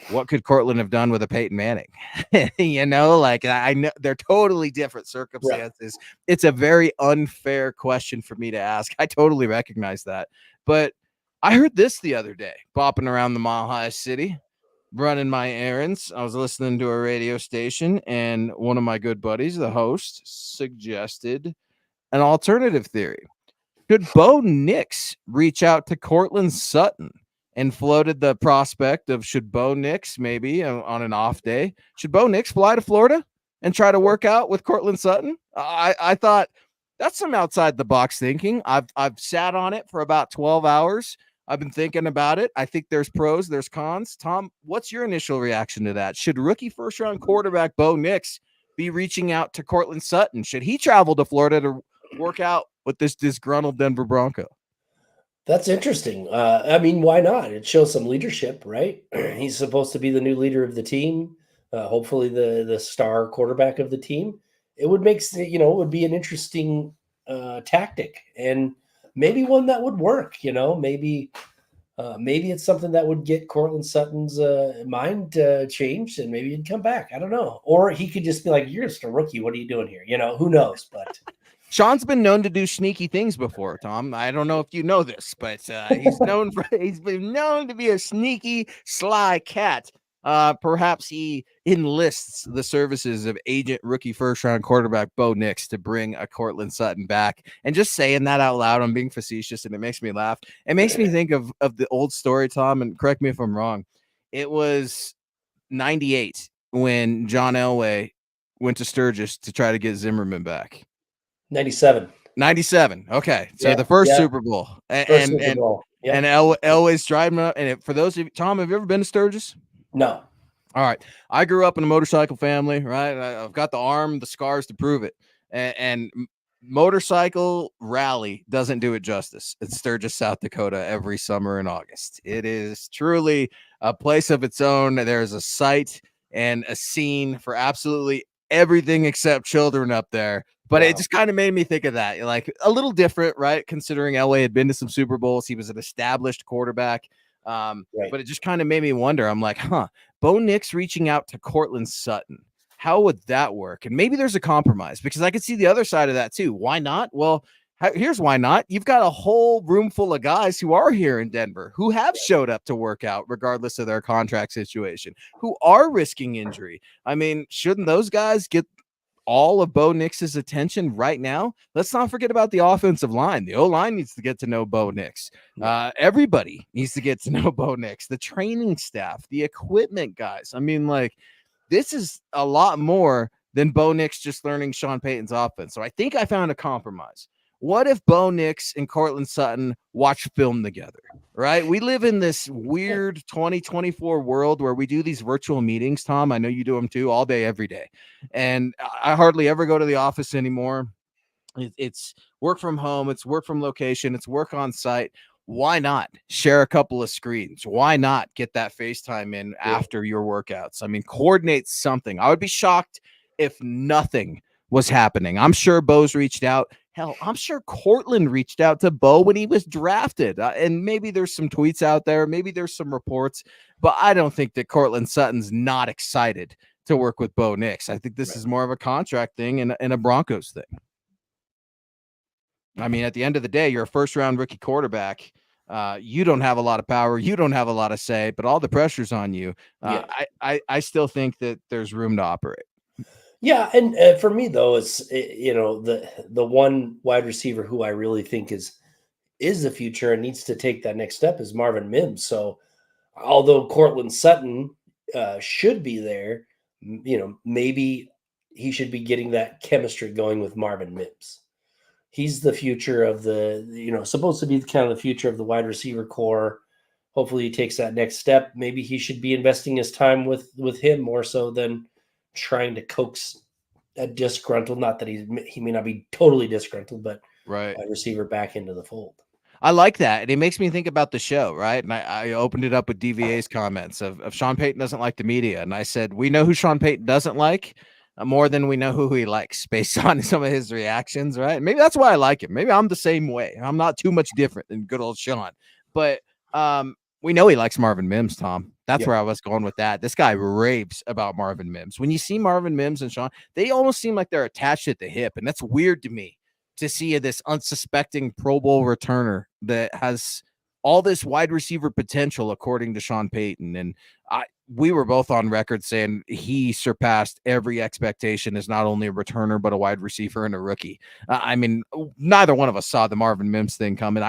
what could Courtland have done with a Peyton Manning? Like I know they're totally different circumstances. Right. It's a very unfair question for me to ask. I totally recognize that. But I heard this the other day, bopping around the Mile High City, running my errands. I was listening to a radio station, and one of my good buddies, the host, suggested an alternative theory. Could Bo Nix reach out to Courtland Sutton and floated the prospect of should Bo Nix maybe on an off day, should Bo Nix fly to Florida and try to work out with Courtland Sutton? I thought that's some outside the box thinking. I've sat on it for about 12 hours. I've been thinking about it. I think there's pros, there's cons. Tom, what's your initial reaction to that? Should rookie first round quarterback Bo Nix be reaching out to Courtland Sutton? Should he travel to Florida to work out with this disgruntled Denver Bronco? That's interesting. I mean, why not? It shows some leadership, right? He's supposed to be the new leader of the team. Hopefully the star quarterback of the team. It would it would be an interesting tactic and maybe one that would work, maybe it's something that would get Courtland Sutton's mind changed and maybe he'd come back. I don't know. Or he could just be like, you're just a rookie. What are you doing here? Who knows? But Sean's been known to do sneaky things before, Tom. I don't know if you know this, but he's been known to be a sneaky, sly cat. Perhaps he enlists the services of agent rookie first-round quarterback Bo Nix to bring a Courtland Sutton back. And just saying that out loud, I'm being facetious, and it makes me laugh. It makes me think of the old story, Tom, and correct me if I'm wrong. It was 98. when John Elway went to Sturgis to try to get Zimmerman back? 97. 97. Okay. So Yeah, the first yeah. Super Bowl. First Super Bowl. And Yep. Elway's driving up. And for those of you, Tom, have you ever been to Sturgis? No. All right. I grew up in a motorcycle family, right? I've got the arm, the scars to prove it. And motorcycle rally doesn't do it justice. It's Sturgis, South Dakota every summer in August. It is truly a place of its own. There's a sight and a scene for absolutely everything except children up there. But Wow. it just kind of made me think of that. Like a little different, right? Considering LA had been to some Super Bowls. He was an established quarterback. Right. But it just kind of made me wonder. I'm like, Bo Nix reaching out to Courtland Sutton. How would that work? And maybe there's a compromise because I could see the other side of that too. Why not? Well, here's why not. You've got a whole room full of guys who are here in Denver who have showed up to work out regardless of their contract situation, who are risking injury. I mean, shouldn't those guys get all of Bo Nix's attention right now? Let's not forget about the offensive line. The O-line needs to get to know Bo Nix. Everybody needs to get to know Bo Nix. The training staff, the equipment guys. I mean, like, this is a lot more than Bo Nix just learning Sean Payton's offense. So I think I found a compromise. What if Bo Nix and Courtland Sutton watch film together, right? We live in this weird 2024 world where we do these virtual meetings, Tom. I know you do them too, all day, every day. And I hardly ever go to the office anymore. It's work from home. It's work from location. It's work on site. Why not share a couple of screens? Why not get that FaceTime in after your workouts? I mean, coordinate something. I would be shocked if nothing was happening. I'm sure Bo's reached out. Hell, I'm sure Courtland reached out to Bo when he was drafted. And maybe there's some tweets out there. Maybe there's some reports. But I don't think that Courtland Sutton's not excited to work with Bo Nix. I think this is more of a contract thing and a Broncos thing. I mean, at the end of the day, you're a first-round rookie quarterback. You don't have a lot of power. You don't have a lot of say, but all the pressure's on you. I still think that there's room to operate. Yeah, and for me though, it's the one wide receiver who I really think is the future and needs to take that next step is Marvin Mims. So, although Courtland Sutton should be there, maybe he should be getting that chemistry going with Marvin Mims. He's the future of supposed to be kind of the future of the wide receiver core. Hopefully he takes that next step. Maybe he should be investing his time with him more so than trying to coax a disgruntled, not that he may not be totally disgruntled, but wide receiver back into the fold. I like that. And it makes me think about the show, right? And I opened it up with DVA's comments of Sean Payton doesn't like the media. And I said, we know who Sean Payton doesn't like more than we know who he likes based on some of his reactions, right? Maybe that's why I like him. Maybe I'm the same way. I'm not too much different than good old Sean. But we know he likes Marvin Mims, Tom. That's where I was going with that. This guy raves about Marvin Mims. When you see Marvin Mims and Sean, they almost seem like they're attached at the hip. And that's weird to me to see this unsuspecting Pro Bowl returner that has all this wide receiver potential, according to Sean Payton. And we were both on record saying he surpassed every expectation as not only a returner, but a wide receiver and a rookie. I mean, neither one of us saw the Marvin Mims thing coming.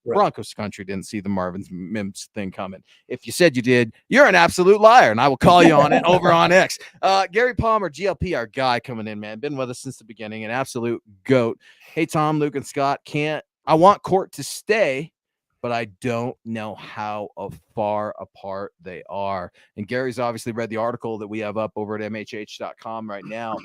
Broncos country didn't see the Marvin Mims thing coming. If you said you did, you're an absolute liar, and I will call you on it over on X. Gary Palmer, GLP, our guy coming in, man. Been with us since the beginning, an absolute goat. Hey, Tom, Luke, and Scott, I want Court to stay, but I don't know how far apart they are. And Gary's obviously read the article that we have up over at MHH.com right now.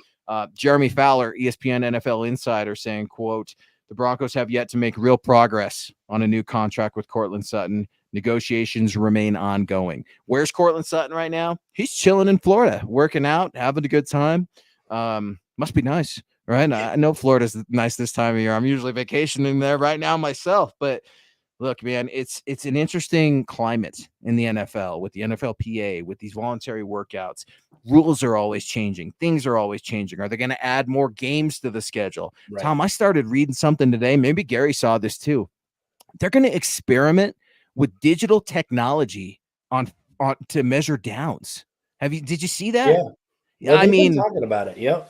Jeremy Fowler, ESPN NFL insider, saying, quote, the Broncos have yet to make real progress on a new contract with Courtland Sutton. Negotiations remain ongoing. Where's Courtland Sutton right now? He's chilling in Florida, working out, having a good time. Must be nice, right? I know Florida's nice this time of year. I'm usually vacationing there right now myself, but look, man, it's an interesting climate in the NFL with the NFLPA, with these voluntary workouts. Rules are always changing. Things are always changing. Are they going to add more games to the schedule? Right. Tom, I started reading something today. Maybe Gary saw this too. They're going to experiment with digital technology on to measure downs. Did you see that? Well, I they've been mean, talking about it. Yep.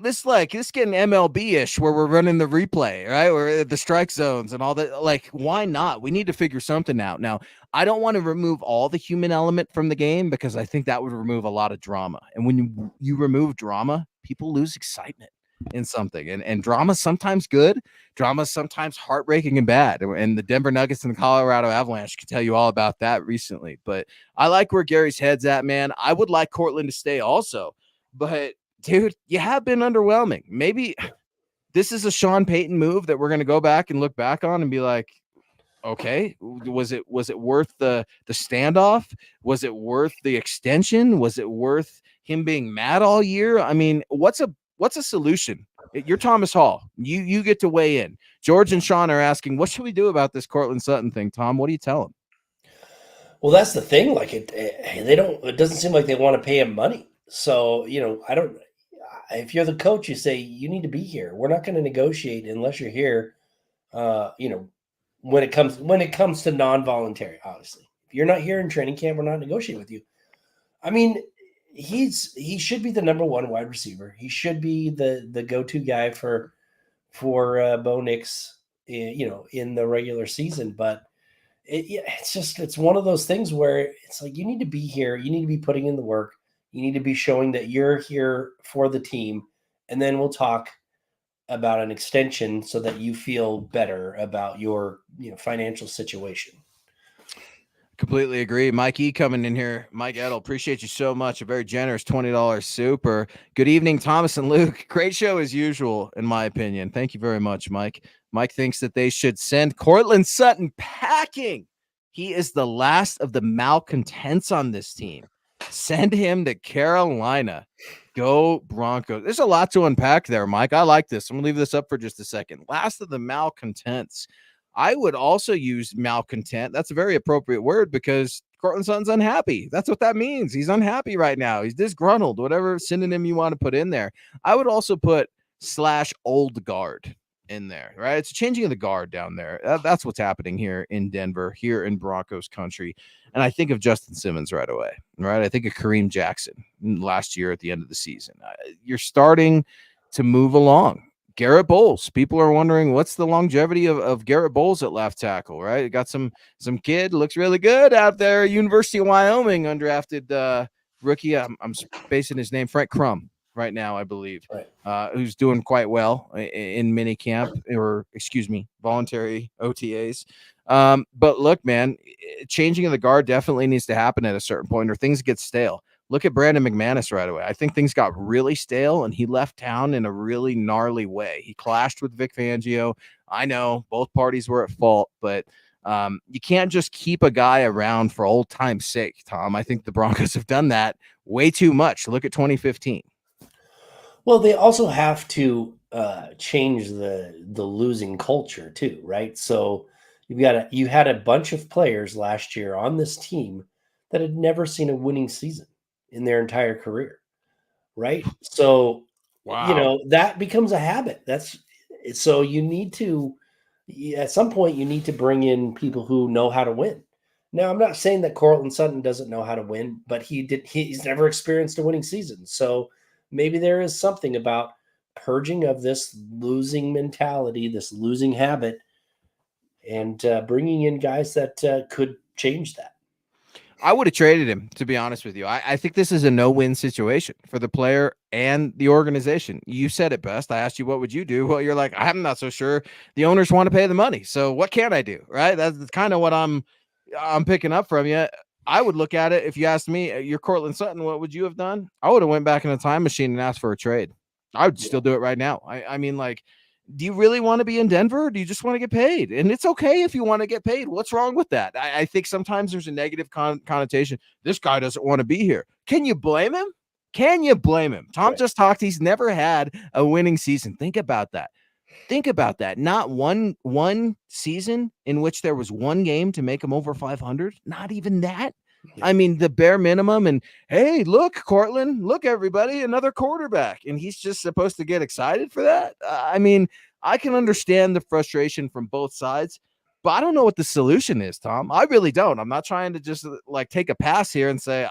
this getting MLB-ish where we're running the replay, right? Or the strike zones and all that. Like, why not? We need to figure something out. Now, I don't want to remove all the human element from the game because I think that would remove a lot of drama. And when you remove drama, people lose excitement in something. And drama's sometimes good. Drama's sometimes heartbreaking and bad. And the Denver Nuggets and the Colorado Avalanche can tell you all about that recently. But I like where Gary's head's at, man. I would like Courtland to stay also. But dude, you have been underwhelming. Maybe this is a Sean Payton move that we're going to go back and look back on and be like, okay, was it worth the standoff? Was it worth the extension? Was it worth him being mad all year? I mean, what's a solution? You're Thomas Hall. You get to weigh in. George and Sean are asking, what should we do about this Courtland Sutton thing? Tom, what do you tell him? Well, that's the thing. Like it doesn't seem like they want to pay him money. So, if you're the coach, you say you need to be here. We're not going to negotiate unless you're here. When it comes to non-voluntary, obviously, if you're not here in training camp, we're not negotiating with you. I mean, he should be the number one wide receiver. He should be the go-to guy for Bo Nix, in the regular season. But it's one of those things where it's like, you need to be here. You need to be putting in the work. You need to be showing that you're here for the team. And then we'll talk about an extension so that you feel better about your financial situation. Completely agree. Mike E coming in here. Mike Edel, appreciate you so much. A very generous $20 super. Good evening, Thomas and Luke. Great show as usual, in my opinion. Thank you very much, Mike. Mike thinks that they should send Courtland Sutton packing. He is the last of the malcontents on this team. Send him to Carolina. Go Broncos. There's a lot to unpack there, Mike. I like this. I'm going to leave this up for just a second. Last of the malcontents. I would also use malcontent. That's a very appropriate word because Courtland Sutton's unhappy. That's what that means. He's unhappy right now. He's disgruntled, whatever synonym you want to put in there. I would also put /old guard in there, right? It's changing of the guard down there. That's what's happening here in Denver, here in Broncos country. And I think of Justin Simmons right away, right? I think of Kareem Jackson last year at the end of the season. You're starting to move along. Garrett Bowles. People are wondering what's the longevity of Garrett Bowles at left tackle, right? You got some kid, looks really good out there, University of Wyoming, undrafted rookie. I'm spacing his name, Frank Crum, right now, I believe, right. Who's doing quite well in mini camp, or voluntary OTAs. But look, man, changing of the guard definitely needs to happen at a certain point, or things get stale. Look at Brandon McManus right away. I think things got really stale, and he left town in a really gnarly way. He clashed with Vic Fangio. I know both parties were at fault, but you can't just keep a guy around for old time's sake, Tom. I think the Broncos have done that way too much. Look at 2015. Well, they also have to change the losing culture too, right? So you had a bunch of players last year on this team that had never seen a winning season in their entire career, right? So, wow, that becomes a habit. So you need to, at some point, you need to bring in people who know how to win. Now, I'm not saying that Courtland Sutton doesn't know how to win, but he's never experienced a winning season. So maybe there is something about purging of this losing mentality, this losing habit, and bringing in guys that could change that. I would have traded him, to be honest with you. I think this is a no-win situation for the player and the organization. You said it best. I asked you, what would you do? Well, you're like, I'm not so sure. The owners want to pay the money. So what can I do? Right? That's kind of what I'm picking up from you. I would look at it. If you asked me, you're Courtland Sutton, what would you have done? I would have went back in a time machine and asked for a trade. I would still do it right now. I mean, like, do you really want to be in Denver? Or do you just want to get paid? And it's okay if you want to get paid. What's wrong with that? I think sometimes there's a negative connotation. This guy doesn't want to be here. Can you blame him? Can you blame him? Tom Right. just talked. He's never had a winning season. Think about that. Think about that. Not one season in which there was one game to make him over 500. Not even that. Yeah. I mean, the bare minimum. And hey, look, Courtland, look, everybody, another quarterback. And he's just supposed to get excited for that. I mean, I can understand the frustration from both sides, But I don't know what the solution is, Tom. I really don't. I'm not trying to just like take a pass here and say,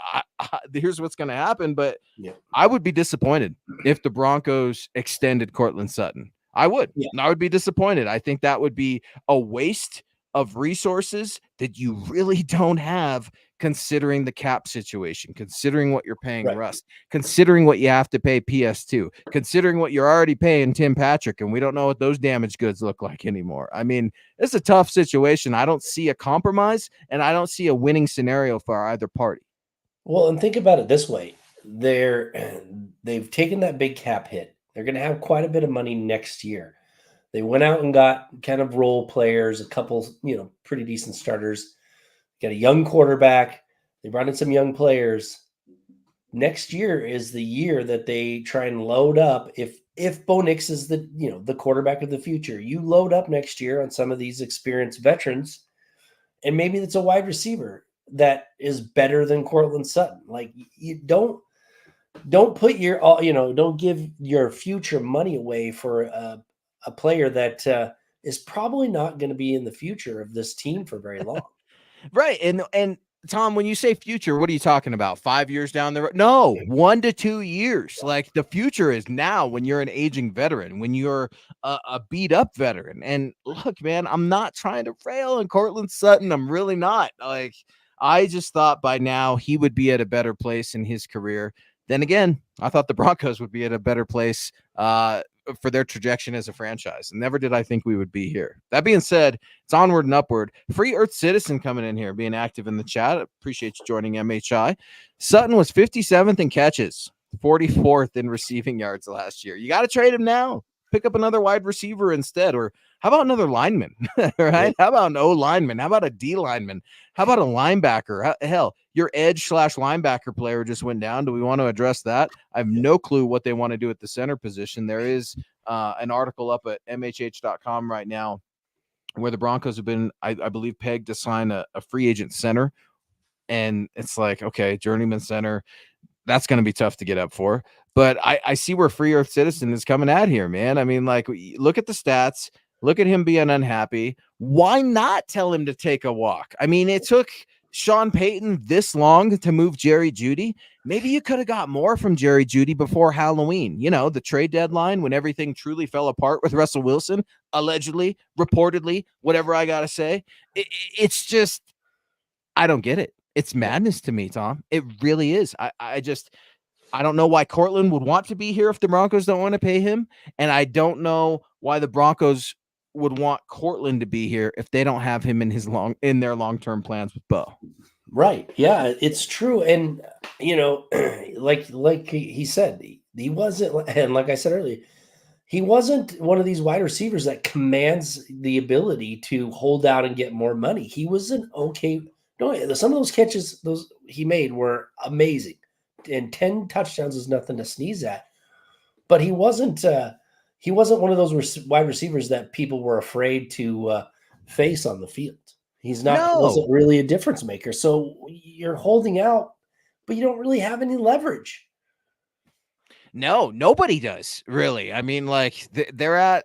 here's what's going to happen. But Yeah. I would be disappointed if the Broncos extended Courtland Sutton. I would. Yeah. I would be disappointed. I think that would be a waste of resources that you really don't have, considering the cap situation, considering what you're paying Right. Russ, considering what you have to pay PS2, considering what you're already paying Tim Patrick, and we don't know what those damaged goods look like anymore. I mean, it's a tough situation. I don't see a compromise, and I don't see a winning scenario for either party. Well, and think about it this way. They've taken that big cap hit. They're going to have quite a bit of money next year. They went out and got kind of role players, a couple, pretty decent starters. Got a young quarterback. They brought in some young players. Next year is the year that they try and load up. If Bo Nix is the quarterback of the future, you load up next year on some of these experienced veterans, and maybe it's a wide receiver that is better than Courtland Sutton. Like, you don't put don't give your future money away for a player that is probably not going to be in the future of this team for very long. Right. And Tom, when you say future, what are you talking about? 5 years down the road? No, 1 to 2 years. Like, the future is now, when you're an aging veteran, when you're a beat up veteran. And look, man, I'm not trying to rail on Courtland Sutton. I'm really not. Like, I just thought by now he would be at a better place in his career. Then again, I thought the Broncos would be at a better place for their trajectory as a franchise. Never did I think we would be here. That being said, it's onward and upward. Free Earth Citizen coming in here, being active in the chat. Appreciate you joining MHI. Sutton was 57th in catches, 44th in receiving yards last year. You got to trade him now. Pick up another wide receiver instead. Or how about another lineman? Right? How about an O lineman? How about a D lineman? How about a linebacker? Hell, your edge / linebacker player just went down. Do we want to address that? I have no clue what they want to do at the center position. There is an article up at MHH.com right now where the Broncos have been, I believe, pegged to sign a free agent center. And it's like, okay, journeyman center, that's going to be tough to get up for. But I see where Free Earth Citizen is coming at here, man. I mean, like, look at the stats. Look at him being unhappy. Why not tell him to take a walk? I mean, it took Sean Payton this long to move Jerry Jeudy. Maybe you could have got more from Jerry Jeudy before Halloween. The trade deadline, when everything truly fell apart with Russell Wilson, allegedly, reportedly, whatever I got to say. It's just, I don't get it. It's madness to me, Tom. It really is. I don't know why Courtland would want to be here if the Broncos don't want to pay him. And I don't know why the Broncos would want Courtland to be here if they don't have him in their long-term plans with Bo. Right. Yeah, it's true. And, like he said, he wasn't, and like I said earlier, he wasn't one of these wide receivers that commands the ability to hold out and get more money. He was an okay. No, some of those catches he made were amazing. And 10 touchdowns is nothing to sneeze at. But he wasn't one of those wide receivers that people were afraid to face on the field. He's not. No. He wasn't really a difference maker. So you're holding out, but you don't really have any leverage. No, nobody does, really. I mean, like, they're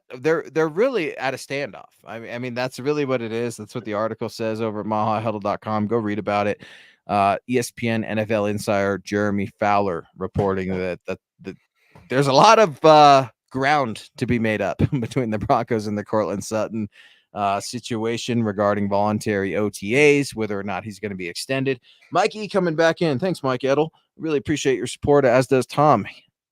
really at a standoff. I mean, that's really what it is. That's what the article says over at MileHighHuddle.com. Go read about it. ESPN NFL insider Jeremy Fowler reporting that there's a lot of ground to be made up between the Broncos and the Courtland Sutton situation regarding voluntary OTAs, whether or not he's going to be extended. Mikey coming back in. Thanks, Mike Edel. Really appreciate your support, as does Tom.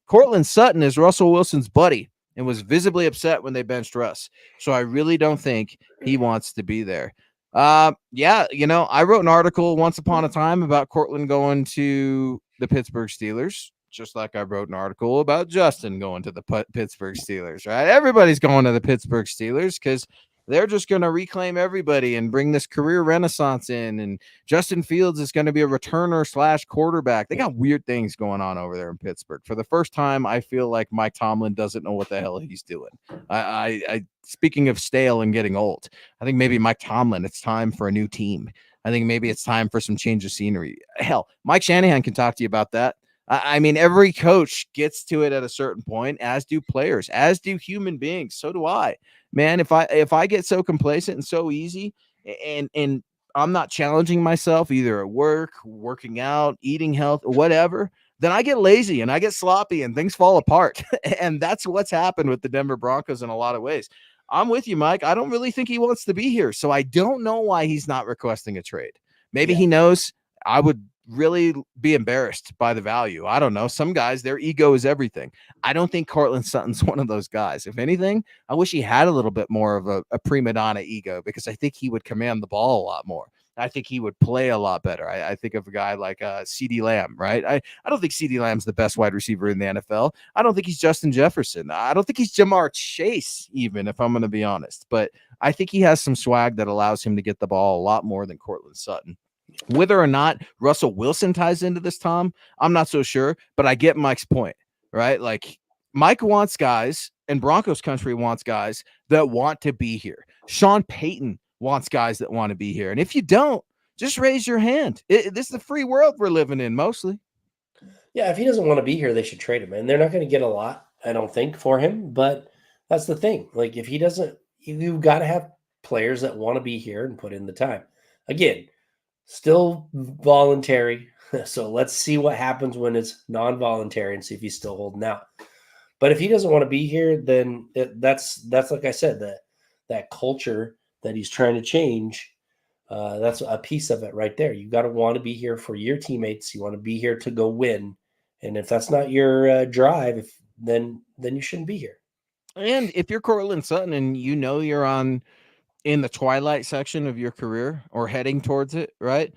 Courtland Sutton is Russell Wilson's buddy and was visibly upset when they benched Russ. So I really don't think he wants to be there. I wrote an article once upon a time about Courtland going to the Pittsburgh Steelers, just like I wrote an article about Justin going to the Pittsburgh Steelers, right? Everybody's going to the Pittsburgh Steelers because they're just going to reclaim everybody and bring this career renaissance in. And Justin Fields is going to be a returner / quarterback. They got weird things going on over there in Pittsburgh. For the first time, I feel like Mike Tomlin doesn't know what the hell he's doing. I speaking of stale and getting old, I think maybe Mike Tomlin, it's time for a new team. I think maybe it's time for some change of scenery. Hell, Mike Shanahan can talk to you about that. I mean, every coach gets to it at a certain point, as do players, as do human beings. So do I. Man, if I get so complacent and so easy and I'm not challenging myself either at work, working out, eating health, or whatever, then I get lazy and I get sloppy and things fall apart. And that's what's happened with the Denver Broncos in a lot of ways. I'm with you, Mike. I don't really think he wants to be here. So I don't know why he's not requesting a trade. Maybe he knows. I would really be embarrassed by the value. I don't know. Some guys, their ego is everything. I don't think Courtland Sutton's one of those guys. If anything, I wish he had a little bit more of a prima donna ego, because I think he would command the ball a lot more. I think he would play a lot better. I think of a guy like CeeDee Lamb, right? I don't think CeeDee Lamb's the best wide receiver in the NFL. I don't think he's Justin Jefferson. I don't think he's Jamar Chase, even, if I'm going to be honest. But I think he has some swag that allows him to get the ball a lot more than Courtland Sutton. Whether or not Russell Wilson ties into this, Tom, I'm not so sure, but I get Mike's point, right? Like, Mike wants guys, and Broncos country wants guys that want to be here. Sean Payton wants guys that want to be here. And if you don't, just raise your hand. This is the free world we're living in mostly. Yeah, if he doesn't want to be here, they should trade him. And they're not going to get a lot, I don't think, for him. But that's the thing. Like, if he doesn't, you've got to have players that want to be here and put in the time. Again, still voluntary. So let's see what happens when it's non-voluntary and see if he's still holding out. But if he doesn't want to be here, then that's like I said, that culture that he's trying to change. That's a piece of it right there. You got to want to be here for your teammates. You want to be here to go win. And if that's not your drive, then you shouldn't be here. And if you're Courtland Sutton and you know you're in the twilight section of your career or heading towards it, right?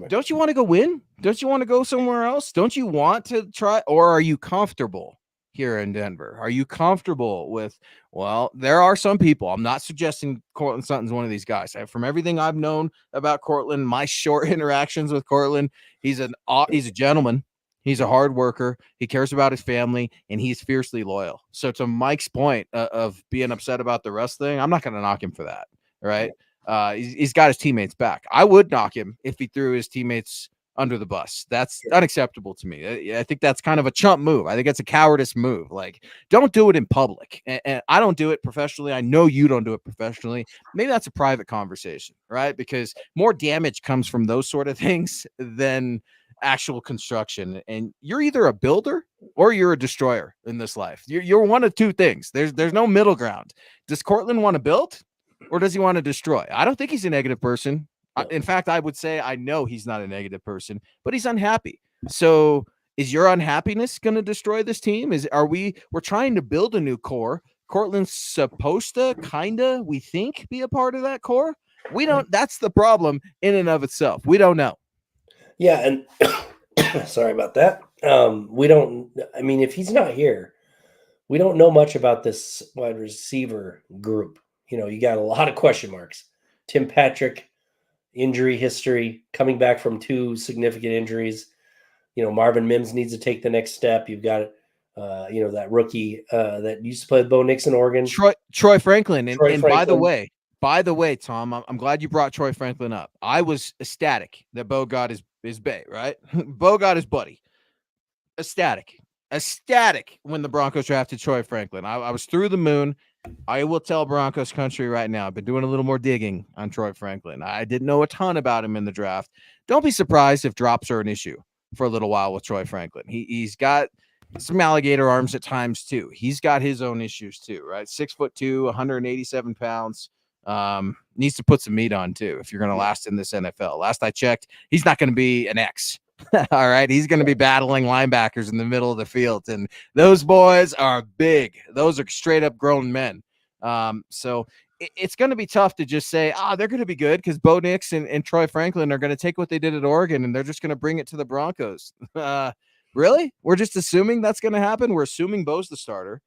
Don't you want to go win? Don't you want to go somewhere else? Don't you want to try? Or are you comfortable here in Denver? Are you comfortable with, well, there are some people, I'm not suggesting Courtland Sutton's one of these guys. From everything I've known about Courtland, my short interactions with Courtland, he's a gentleman. He's a hard worker. He cares about his family, and he's fiercely loyal. So to Mike's point of being upset about the rest thing, I'm not going to knock him for that. Right. He's got his teammates back. I would knock him if he threw his teammates under the bus. That's unacceptable to me. I think that's kind of a chump move. I think that's a cowardice move. Like, don't do it in public. And I don't do it professionally. I know you don't do it professionally. Maybe that's a private conversation, right? Because more damage comes from those sort of things than actual construction. And you're either a builder or you're a destroyer in this life. You're one of two things. There's no middle ground. Does Courtland want to build, or does he want to destroy? I don't think he's a negative person. In fact, I would say I know he's not a negative person, but he's unhappy. So is your unhappiness going to destroy this team? We're trying to build a new core. Courtland's supposed to we think, be a part of that core. We don't. That's the problem in and of itself. We don't know. Yeah, and sorry about that. We don't. I mean, if he's not here, we don't know much about this wide receiver group. You got a lot of question marks. Tim Patrick, injury history, coming back from 2 significant injuries. Marvin Mims needs to take the next step. You've got, that rookie that used to play with Bo Nix in Oregon. Troy Franklin. And by the way, Tom, I'm glad you brought Troy Franklin up. I was ecstatic that Bo got his bay, right? Bo got his buddy. Ecstatic when the Broncos drafted Troy Franklin. I was through the moon. I will tell Broncos country right now, I've been doing a little more digging on Troy Franklin. I didn't know a ton about him in the draft. Don't be surprised if drops are an issue for a little while with Troy Franklin. He's got some alligator arms at times too. He's got his own issues too, right? 6'2", 187 pounds. Needs to put some meat on too if you're going to last in this NFL. Last I checked, he's not going to be an X. All right. He's going to be battling linebackers in the middle of the field. And those boys are big. Those are straight up grown men. So it's going to be tough to just say, they're going to be good because Bo Nix and Troy Franklin are going to take what they did at Oregon and they're just going to bring it to the Broncos. Really? We're just assuming that's going to happen. We're assuming Bo's the starter.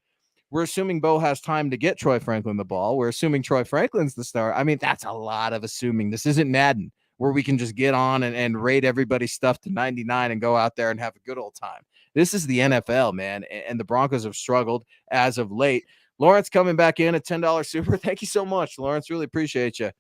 We're assuming Bo has time to get Troy Franklin the ball. We're assuming Troy Franklin's the star. I mean, that's a lot of assuming. This isn't Madden, where we can just get on and rate everybody's stuff to 99 and go out there and have a good old time. This is the NFL, man, and the Broncos have struggled as of late. Lawrence coming back in at $10 super. Thank you so much, Lawrence. Really appreciate you.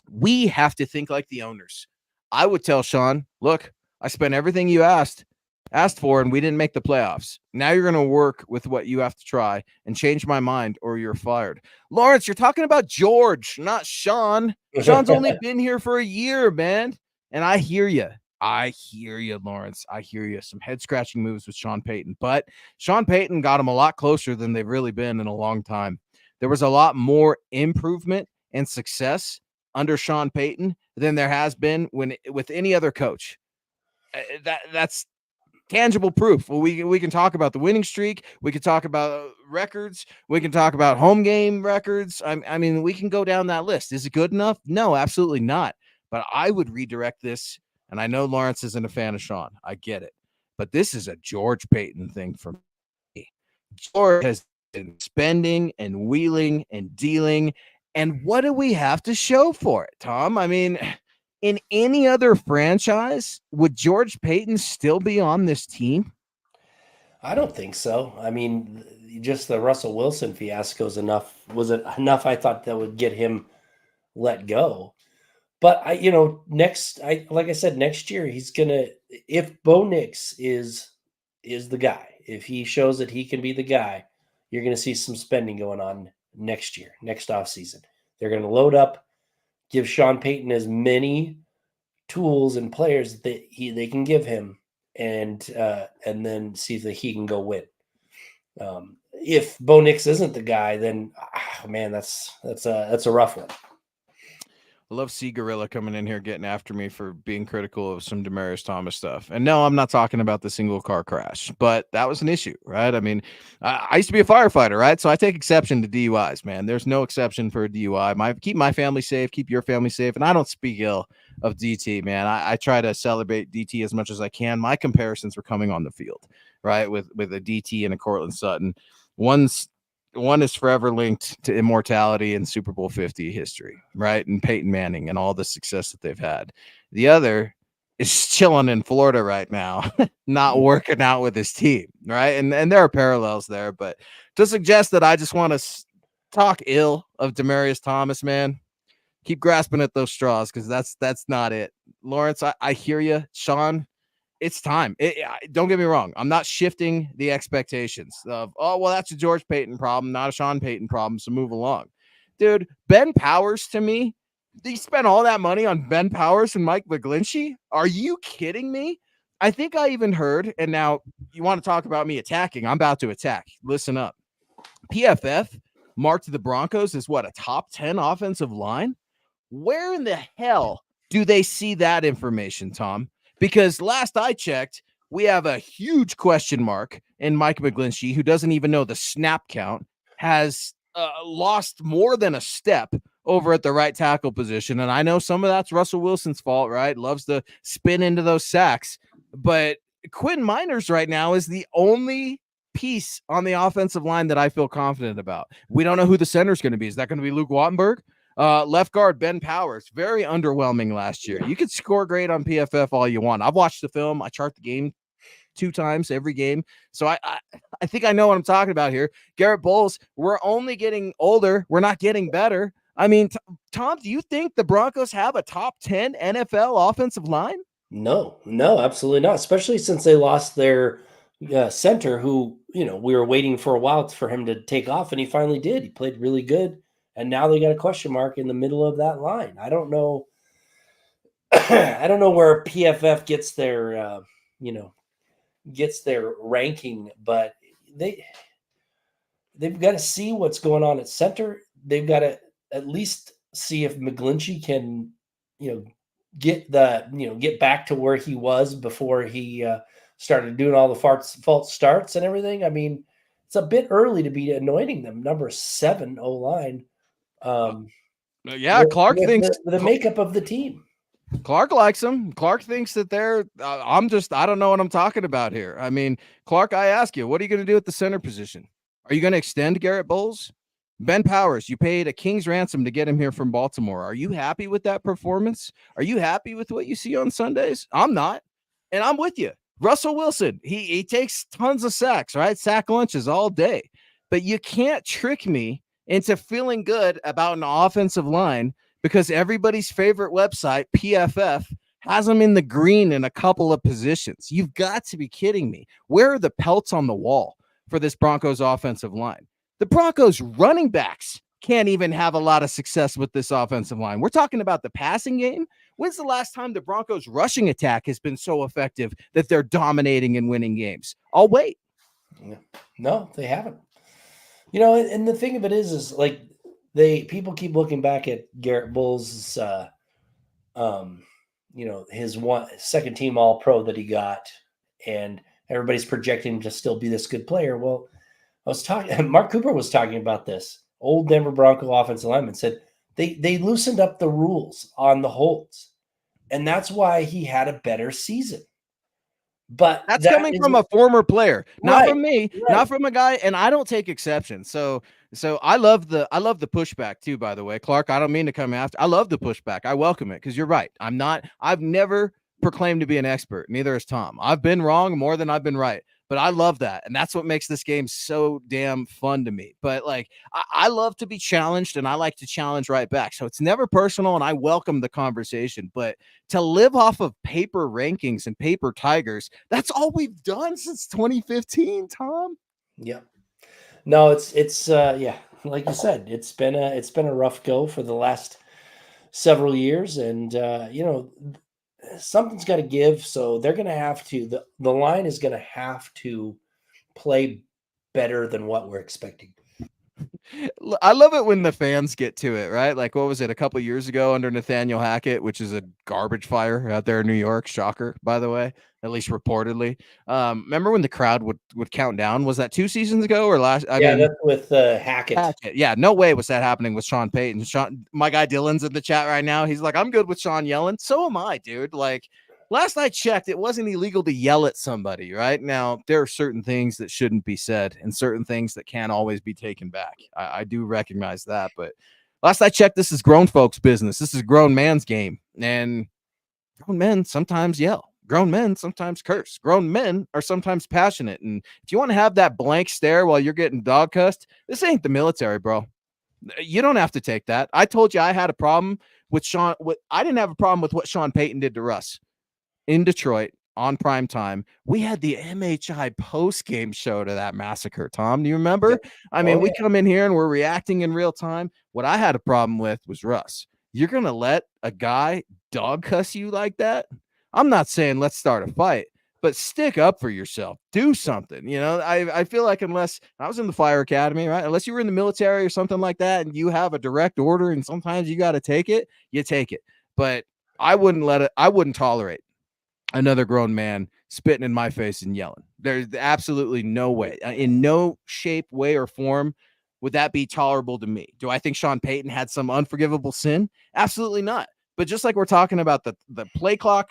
We have to think like the owners. I would tell Sean, look, I spent everything you asked. asked for, and we didn't make the playoffs. Now you're going to work with what you have to try and change my mind or you're fired. Lawrence, you're talking about George, not Sean. Sean's only been here for a year, man. And I hear you. I hear you, Lawrence. I hear you. Some head-scratching moves with Sean Payton. But Sean Payton got him a lot closer than they've really been in a long time. There was a lot more improvement and success under Sean Payton than there has been with any other coach. That's tangible proof. Well, we can talk about the winning streak. We can talk about records. We can talk about home game records. I mean, we can go down that list. Is it good enough? No, absolutely not. But I would redirect this, and I know Lawrence isn't a fan of Sean. I get it. But this is a George Payton thing for me. George has been spending and wheeling and dealing. And what do we have to show for it, Tom? I mean, in any other franchise, would George Payton still be on this team? I don't think so. I mean, just the Russell Wilson fiasco was enough. Was it enough? I thought that would get him let go. But like I said, next year he's gonna. If Bo Nix is the guy, if he shows that he can be the guy, you're gonna see some spending going on next year, next offseason. They're gonna load up, give Sean Payton as many tools and players that they can give him, and then see if he can go win. If Bo Nix isn't the guy, then man, that's a rough one. I love C Gorilla coming in here getting after me for being critical of some Demaryius Thomas stuff. And no, I'm not talking about the single car crash, but that was an issue, right? I mean, I used to be a firefighter, right? So I take exception to DUIs, man. There's no exception for a DUI. Keep my family safe, keep your family safe. And I don't speak ill of DT, man. I try to celebrate DT as much as I can. My comparisons were coming on the field, right? With a DT and a Courtland Sutton. One is forever linked to immortality and Super Bowl 50 history, right? And Peyton Manning and all the success that they've had. The other is chilling in Florida right now, not working out with his team, right? And there are parallels there, but to suggest that I just want to talk ill of Demaryius Thomas, man, keep grasping at those straws because that's not it. Lawrence, I hear you. Sean, it's time. Don't get me wrong. I'm not shifting the expectations of, oh, well, that's a George Payton problem, not a Sean Payton problem, so move along. Dude, Ben Powers, to me, they spent all that money on Ben Powers and Mike McGlinchey? Are you kidding me? I think I even heard, and now you want to talk about me attacking. I'm about to attack. Listen up. PFF marked the Broncos as what, a top 10 offensive line? Where in the hell do they see that information, Tom? Because last I checked, we have a huge question mark in Mike McGlinchey, who doesn't even know the snap count, has lost more than a step over at the right tackle position. And I know some of that's Russell Wilson's fault, right? Loves to spin into those sacks. But Quinn Miners right now is the only piece on the offensive line that I feel confident about. We don't know who the center is going to be. Is that going to be Luke Wattenberg? Left guard Ben Powers, very underwhelming last year. You could score great on PFF all you want. I've watched the film. I chart the game 2 times every game. So I think I know what I'm talking about here. Garrett Bowles, we're only getting older. We're not getting better. I mean, Tom, do you think the Broncos have a top 10 NFL offensive line? No, absolutely not. Especially since they lost their center, who, we were waiting for a while for him to take off, and he finally did. He played really good. And now they got a question mark in the middle of that line. I don't know. I don't know where PFF gets their, ranking, but they've got to see what's going on at center. They've got to at least see if McGlinchey can, get back to where he was before he started doing all the false starts and everything. I mean, it's a bit early to be anointing them number 7 O-line. Clark thinks the makeup of the team. Clark likes them. Clark thinks that they're I don't know what I'm talking about here. I mean, Clark, I ask you, what are you going to do at the center position? Are you going to extend Garrett Bowles? Ben Powers, you paid a king's ransom to get him here from Baltimore. Are you happy with that performance? Are you happy with what you see on Sundays? I'm not. And I'm with you. Russell Wilson, he takes tons of sacks, right? Sack lunches all day. But you can't trick me into feeling good about an offensive line because everybody's favorite website, PFF, has them in the green in a couple of positions. You've got to be kidding me. Where are the pelts on the wall for this Broncos offensive line? The Broncos running backs can't even have a lot of success with this offensive line. We're talking about the passing game. When's the last time the Broncos rushing attack has been so effective that they're dominating and winning games? I'll wait. No, they haven't. And the thing of it is like people keep looking back at Garrett Bowles' his second team All Pro that he got, and everybody's projecting him to still be this good player. Well, Mark Cooper was talking about this. Old Denver Bronco offensive lineman said they loosened up the rules on the holds, and that's why he had a better season. But that's coming from a former player, not from me, not from a guy, and I don't take exception. So I love the pushback too, by the way. Clark, I don't mean to come after. I love the pushback. I welcome it because you're right. I've never proclaimed to be an expert. Neither has Tom. I've been wrong more than I've been right. But I love that. And that's what makes this game so damn fun to me. But like, I love to be challenged, and I like to challenge right back. So it's never personal, and I welcome the conversation. But to live off of paper rankings and paper tigers, that's all we've done since 2015, Tom. Yeah. No, it's like you said, it's been a rough go for the last several years. And something's got to give. So they're going to have to, the line is going to have to play better than what we're expecting. I love it when the fans get to it, right? Like, what was it, a couple of years ago under Nathaniel Hackett, which is a garbage fire out there in New York. Shocker, by the way, at least reportedly. Remember when the crowd would count down? Was that 2 seasons ago or last? I mean, that's with Hackett. Yeah, no way was that happening with Sean Payton. My guy Dylan's in the chat right now. He's like, I'm good with Sean yelling. So am I, dude. Like, last I checked, it wasn't illegal to yell at somebody, right? Now, there are certain things that shouldn't be said and certain things that can't always be taken back. I do recognize that. But last I checked, this is grown folks' business. This is a grown man's game. And grown men sometimes yell. Grown men sometimes curse. Grown men are sometimes passionate. And if you want to have that blank stare while you're getting dog cussed, this ain't the military, bro. You don't have to take that. I told you I had a problem with Sean. I didn't have a problem with what Sean Payton did to Russ in Detroit on prime time. We had the MHI post-game show to that massacre. Tom, do you remember? Yeah. I mean, we come in here and we're reacting in real time. What I had a problem with was Russ. You're going to let a guy dog cuss you like that? I'm not saying let's start a fight, but stick up for yourself. Do something. I feel like unless I was in the fire academy, right? Unless you were in the military or something like that, and you have a direct order and sometimes you got to take it, you take it. But I wouldn't tolerate another grown man spitting in my face and yelling. There's absolutely no way, in no shape, way, or form would that be tolerable to me. Do I think Sean Payton had some unforgivable sin? Absolutely not. But just like we're talking about the play clock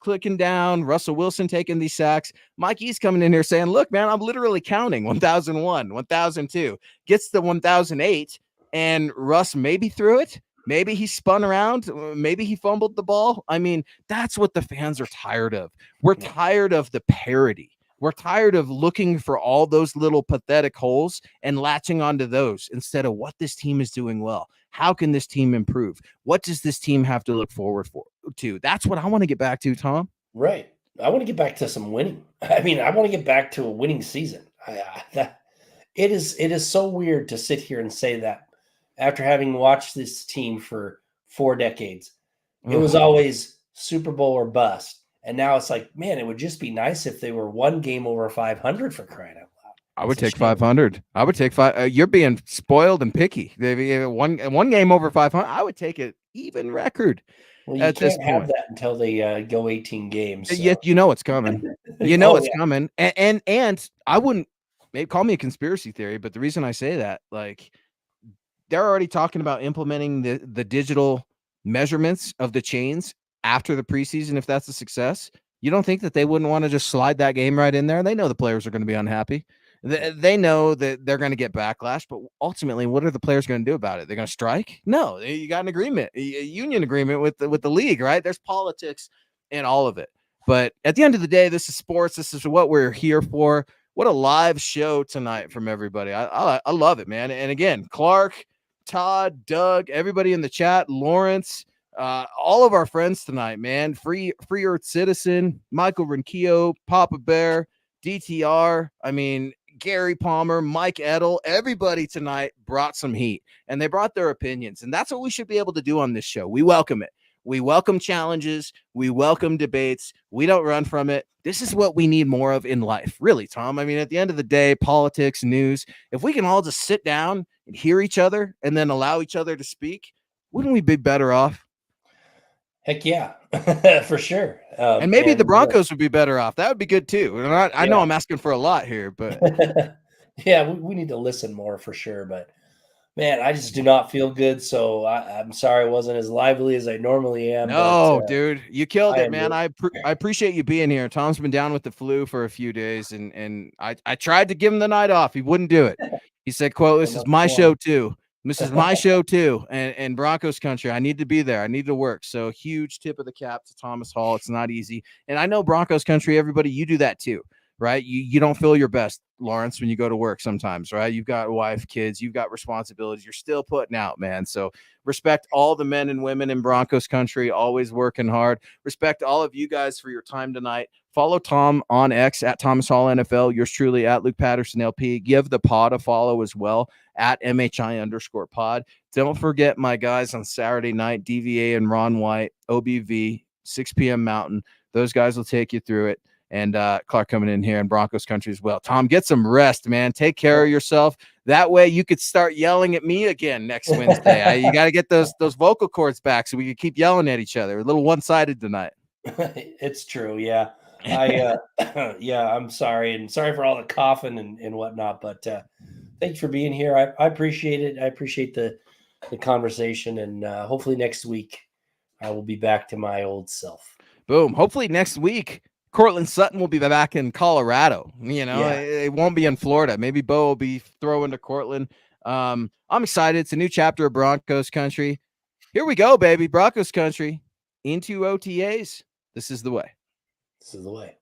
clicking down, Russell Wilson taking these sacks, Mikey's coming in here saying, look, man, I'm literally counting 1001, 1002, gets the 1008, and Russ maybe threw it. Maybe he spun around. Maybe he fumbled the ball. I mean, that's what the fans are tired of. We're tired of the parody. We're tired of looking for all those little pathetic holes and latching onto those instead of what this team is doing well. How can this team improve? What does this team have to look forward to? That's what I want to get back to, Tom. Right. I want to get back to some winning. I mean, I want to get back to a winning season. It is so weird to sit here and say that after having watched this team for 4 decades. It was always Super Bowl or bust. And now it's like, man, it would just be nice if they were 1 game over 500 for crying out loud. I would take 500. I would take 5. You're being spoiled and picky. They one game over 500. I would take it even record. Well, you can't have that until they go 18 games. So. Yet you know it's coming. It's coming. And I wouldn't maybe call me a conspiracy theory, but the reason I say that, like, they're already talking about implementing the digital measurements of the chains after the preseason. If that's a success, you don't think that they wouldn't want to just slide that game right in there? They know the players are going to be unhappy. They know that they're going to get backlash, but ultimately, what are the players going to do about it? They're going to strike? No, you got an agreement, a union agreement with the league, right? There's politics in all of it. But at the end of the day, this is sports. This is what we're here for. What a live show tonight from everybody. I love it, man. And again, Clark, Todd, Doug, everybody in the chat, Lawrence, all of our friends tonight, man. Free Earth Citizen, Michael Rinquillo, Papa Bear, DTR. I mean, Gary Palmer, Mike Edel, everybody tonight brought some heat and they brought their opinions. And that's what we should be able to do on this show. We welcome it. We welcome challenges. We welcome debates. We don't run from it. This is what we need more of in life, really, Tom. I mean, at the end of the day, politics, news, if we can all just sit down and hear each other and then allow each other to speak, wouldn't we be better off? Heck yeah, for sure. And maybe the Broncos would be better off. That would be good too. And I know I'm asking for a lot here, but yeah, we need to listen more for sure. But man, I just do not feel good. So I'm sorry I wasn't as lively as I normally am. No, dude, you killed it, man. I appreciate you being here. Tom's been down with the flu for a few days, and I tried to give him the night off. He wouldn't do it. He said, quote, "This is my show too. This is my show too. And Broncos country, I need to be there. I need to work." So huge tip of the cap to Thomas Hall. It's not easy. And I know Broncos country, everybody, you do that too, right? You don't feel your best, Lawrence, when you go to work sometimes, right? You've got a wife, kids, you've got responsibilities. You're still putting out, man. So respect all the men and women in Broncos country, always working hard. Respect all of you guys for your time tonight. Follow Tom on X at Thomas Hall NFL. Yours truly at Luke Patterson LP. Give the pod a follow as well at MHI_pod. Don't forget my guys on Saturday night, DVA and Ron White, OBV, 6 p.m. Mountain. Those guys will take you through it. And Clark coming in here in Broncos country as well. Tom, get some rest, man. Take care of yourself. That way you could start yelling at me again next Wednesday. You got to get those vocal cords back so we can keep yelling at each other. A little one-sided tonight. It's true, yeah. I'm sorry, and sorry for all the coughing and whatnot, but thank you for being here. I appreciate it. I appreciate the conversation, and hopefully next week I will be back to my old self. Boom. Hopefully next week Courtland Sutton will be back in Colorado. It won't be in Florida. Maybe Bo will be throwing to Courtland. I'm excited. It's a new chapter of Broncos country. Here we go, baby. Broncos country into OTAs. This is the way. This is the way.